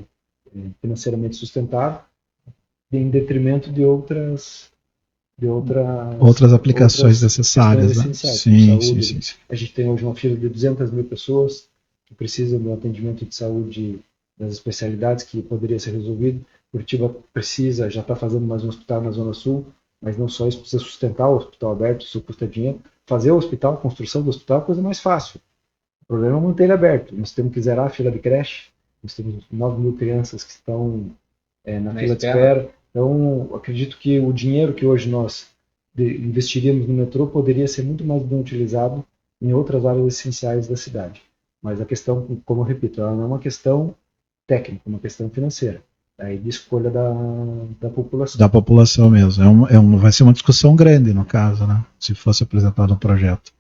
financeiramente sustentável, em detrimento de outras aplicações necessárias, né? Sim. A gente tem hoje uma fila de 200 mil pessoas que precisam do atendimento de saúde das especialidades que poderia ser resolvido. Curitiba já está fazendo mais um hospital na Zona Sul, mas não só isso, precisa sustentar o hospital aberto, isso custa dinheiro. Fazer o hospital, a construção do hospital é a coisa mais fácil. O problema é manter ele aberto. Nós temos que zerar a fila de creche. Nós temos 9.000 crianças que estão na fila de espera. Então, acredito que o dinheiro que hoje nós investiríamos no metrô poderia ser muito mais bem utilizado em outras áreas essenciais da cidade. Mas a questão, como eu repito, ela não é uma questão técnica, é uma questão financeira. Aí de escolha da população. Da população mesmo. Vai ser uma discussão grande, no caso, né? Se fosse apresentado um projeto.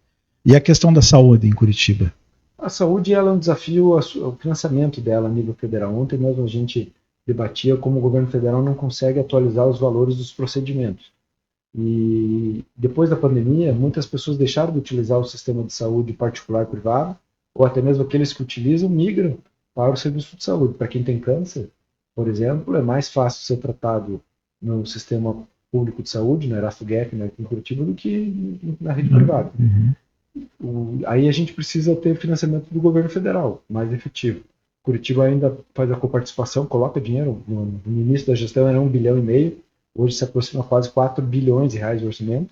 E a questão da saúde em Curitiba? A saúde ela é um desafio, o financiamento dela a nível federal. Ontem mesmo a gente debatia como o governo federal não consegue atualizar os valores dos procedimentos. E depois da pandemia, muitas pessoas deixaram de utilizar o sistema de saúde particular privado, ou até mesmo aqueles que utilizam migram para o serviço de saúde. Para quem tem câncer, por exemplo, é mais fácil ser tratado no sistema público de saúde, na Erasmo-Guedes, aqui em Curitiba, do que na rede privada. Aí a gente precisa ter financiamento do governo federal, mais efetivo. Curitiba ainda faz a coparticipação, coloca dinheiro, no início da gestão era 1,5 bilhão, hoje se aproxima quase 4 bilhões de reais de orçamento,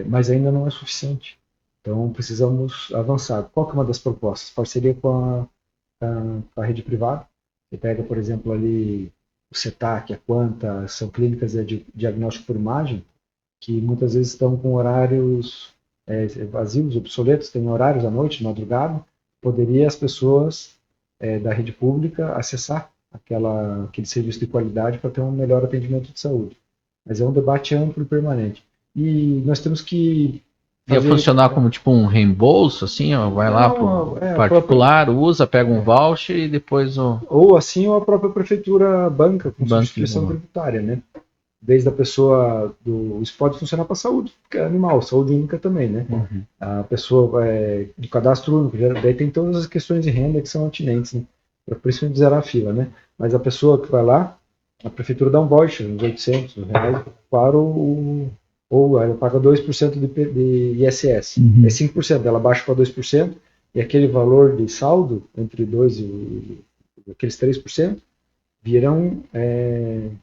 mas ainda não é suficiente. Então precisamos avançar. Qual que é uma das propostas? Parceria com a rede privada. Você pega, por exemplo, ali o CETAC, a Quanta, são clínicas de diagnóstico por imagem, que muitas vezes estão com horários vazios, obsoletos, tem horários à noite, madrugada, poderia as pessoas da rede pública acessar aquele serviço de qualidade para ter um melhor atendimento de saúde. Mas é um debate amplo e permanente. E nós temos que ia funcionar como tipo um reembolso, assim, ó, vai lá pro particular, usa, pega um voucher e depois ou assim, ou a própria prefeitura banca com substituição tributária, né? Desde a pessoa isso pode funcionar para a saúde, porque é animal, saúde única também, né? Uhum. A pessoa do cadastro único, daí tem todas as questões de renda que são atinentes, né? Por isso que zerar a fila, né? Mas a pessoa que vai lá, a prefeitura dá um voucher, uns R$800 para ou ela paga 2% de ISS, é 5%, ela baixa para 2%, e aquele valor de saldo entre 2% e aqueles 3%, virão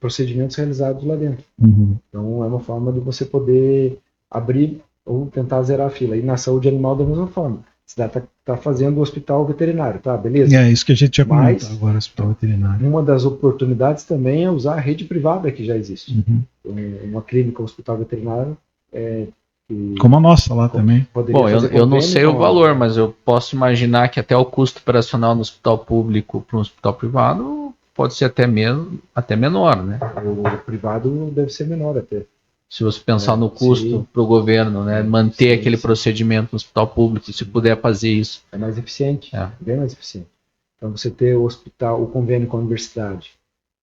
procedimentos realizados lá dentro. Então é uma forma de você poder abrir ou tentar zerar a fila. E na saúde animal da mesma forma. Você está fazendo o hospital veterinário, tá? Beleza? É isso que a gente tinha comentado agora, o hospital veterinário. Uma das oportunidades também é usar a rede privada que já existe. Uma clínica, um hospital veterinário. Como a nossa lá também. Bom, eu não sei o valor, mas eu posso imaginar que até o custo operacional no hospital público para um hospital privado pode ser até menor, né? O privado deve ser menor até. Se você pensar no custo para o governo, né? Manter aquele procedimento no hospital público, se puder fazer isso. É mais eficiente, bem mais eficiente. Então você ter o hospital, o convênio com a universidade,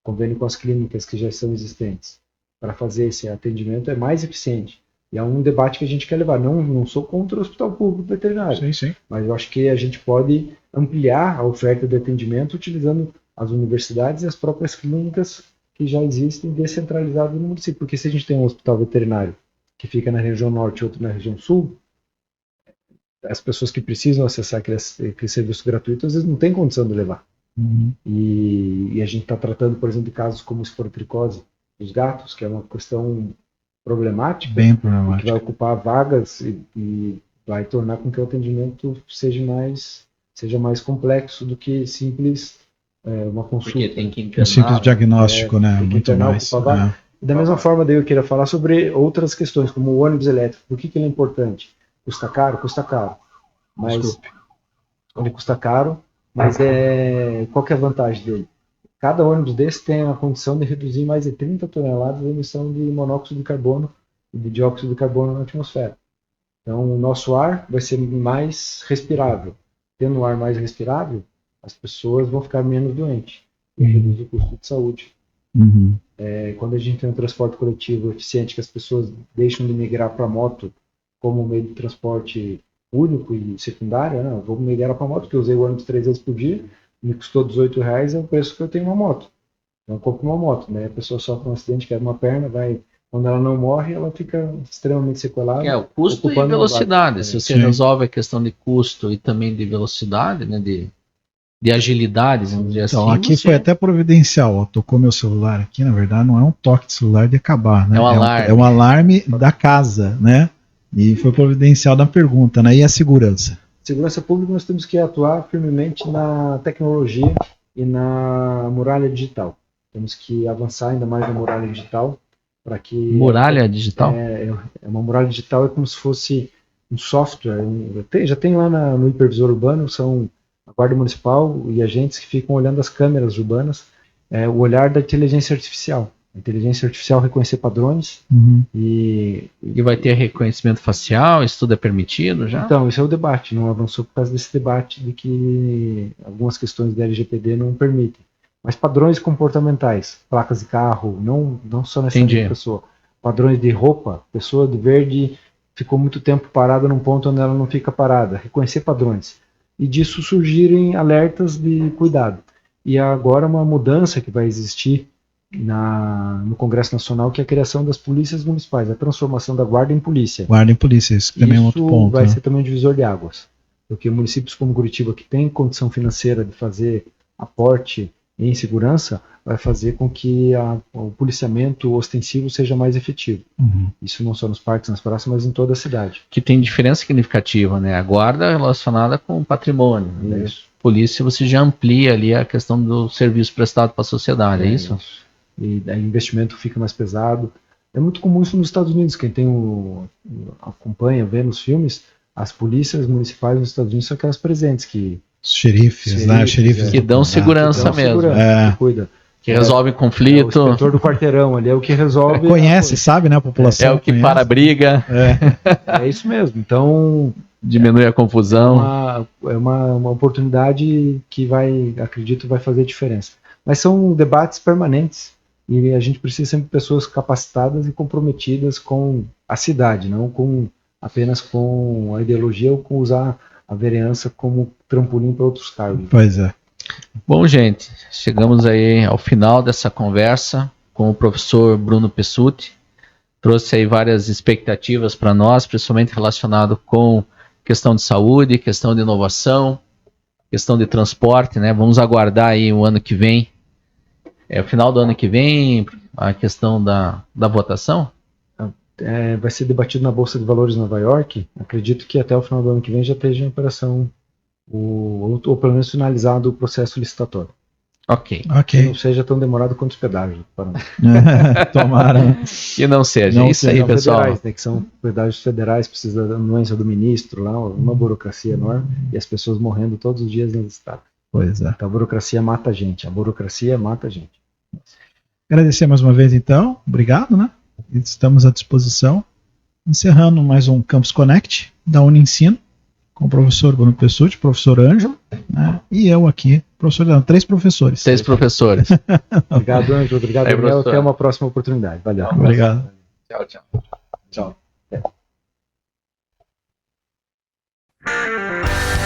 o convênio com as clínicas que já são existentes, para fazer esse atendimento é mais eficiente. E é um debate que a gente quer levar. Não sou contra o hospital público veterinário, sim. Mas eu acho que a gente pode ampliar a oferta de atendimento utilizando as universidades e as próprias clínicas que já existem descentralizadas no município. Porque se a gente tem um hospital veterinário que fica na região norte e outro na região sul, as pessoas que precisam acessar aquele serviço gratuito, às vezes não têm condição de levar. E a gente está tratando, por exemplo, de casos como esporotricose dos gatos, que é uma questão problemática, bem problemática, que vai ocupar vagas e vai tornar com que o atendimento seja mais complexo do que simples uma consulta. Porque tem que internar, um simples diagnóstico, né? Muito mais. Da mesma forma, daí eu queria falar sobre outras questões, como o ônibus elétrico. Por que ele é importante? Custa caro? Custa caro. Mas ele custa caro, mas qual que é a vantagem dele? Cada ônibus desse tem a condição de reduzir mais de 30 toneladas de emissão de monóxido de carbono e de dióxido de carbono na atmosfera. Então, o nosso ar vai ser mais respirável. Tendo um ar mais respirável, as pessoas vão ficar menos doentes e reduz o custo de saúde. Quando a gente tem um transporte coletivo eficiente, que as pessoas deixam de migrar para a moto como meio de transporte único e secundário, não, vou migrar para a moto, porque eu usei o ônibus 3 vezes por dia, me custou R$18, é o preço que eu tenho uma moto. Então eu compro uma moto, né? A pessoa sofre um acidente, quebra uma perna, quando ela não morre, ela fica extremamente sequelada. O custo e velocidade. Se você resolve a questão de custo e também de velocidade, né? De agilidade, vamos dizer assim. Então, aqui foi até providencial. Ó, tocou meu celular aqui, na verdade, não é um toque de celular de acabar, né? É um alarme. É um alarme da casa, né? E foi providencial na pergunta, né? E a segurança? Segurança pública, nós temos que atuar firmemente na tecnologia e na muralha digital. Temos que avançar ainda mais na muralha digital para que... Muralha digital? Uma muralha digital é como se fosse um software. Já tem lá no hipervisor urbano, são a Guarda Municipal e agentes que ficam olhando as câmeras urbanas, o olhar da inteligência artificial. A inteligência artificial reconhecer padrões E vai ter reconhecimento facial? Isso tudo é permitido já? Então, esse é o debate. Não avançou por causa desse debate de que algumas questões da LGPD não permitem. Mas padrões comportamentais, placas de carro, não só nessa pessoa. Padrões de roupa, pessoa de verde ficou muito tempo parada num ponto onde ela não fica parada. Reconhecer padrões. E disso surgirem alertas de cuidado. E agora uma mudança que vai existir no Congresso Nacional, que é a criação das polícias municipais, a transformação da guarda em polícia. Guarda em polícia, isso também é um outro ponto. Vai ser também um divisor de águas, porque municípios como Curitiba, que tem condição financeira de fazer aporte em segurança, vai fazer com que o policiamento ostensivo seja mais efetivo. Isso não só nos parques, nas praças, mas em toda a cidade. Que tem diferença significativa, né? A guarda relacionada com o patrimônio. Né? Polícia, você já amplia ali a questão do serviço prestado para a sociedade, é isso? E aí o investimento fica mais pesado. É muito comum isso nos Estados Unidos. Quem acompanha, vê nos filmes, as polícias municipais nos Estados Unidos são aquelas presentes que... Xerifes, né? Xerifes que dão segurança mesmo. Que cuida. Que resolve conflito. O inspetor do quarteirão ali é o que resolve. Conhece, sabe, né? A população. É o que para a briga. É isso mesmo. Então... diminui a confusão. É uma oportunidade que acredito, vai fazer diferença. Mas são debates permanentes e a gente precisa sempre de pessoas capacitadas e comprometidas com a cidade, não apenas com a ideologia ou com usar a vereança como trampolim para outros cargos. Pois é. Bom, gente, chegamos aí ao final dessa conversa com o professor Bruno Pessutti. Trouxe aí várias expectativas para nós, principalmente relacionado com questão de saúde, questão de inovação, questão de transporte, né? Vamos aguardar aí o ano que vem, o final do ano que vem, a questão da votação. Vai ser debatido na Bolsa de Valores de Nova York. Acredito que até o final do ano que vem já esteja em operação, ou pelo menos finalizado o processo licitatório. Ok. Que não seja tão demorado quanto os pedágios. Tomara. Que não seja. Não isso aí, pessoal. Federais, né, que são pedágios federais, precisa da anuência do ministro, lá, uma burocracia enorme, e as pessoas morrendo todos os dias nas estradas. Pois é. Então a burocracia mata a gente. Agradecer mais uma vez, então. Obrigado, né? Estamos à disposição. Encerrando mais um Campus Connect da Uniensino, com o professor Bruno Pessutti, professor Ângelo, né? E eu aqui, professor Leandro. 3 professores. 3 professores. Obrigado, Ângelo. Obrigado, Daniel. Até uma próxima oportunidade. Valeu. Obrigado. Tchau. Tchau.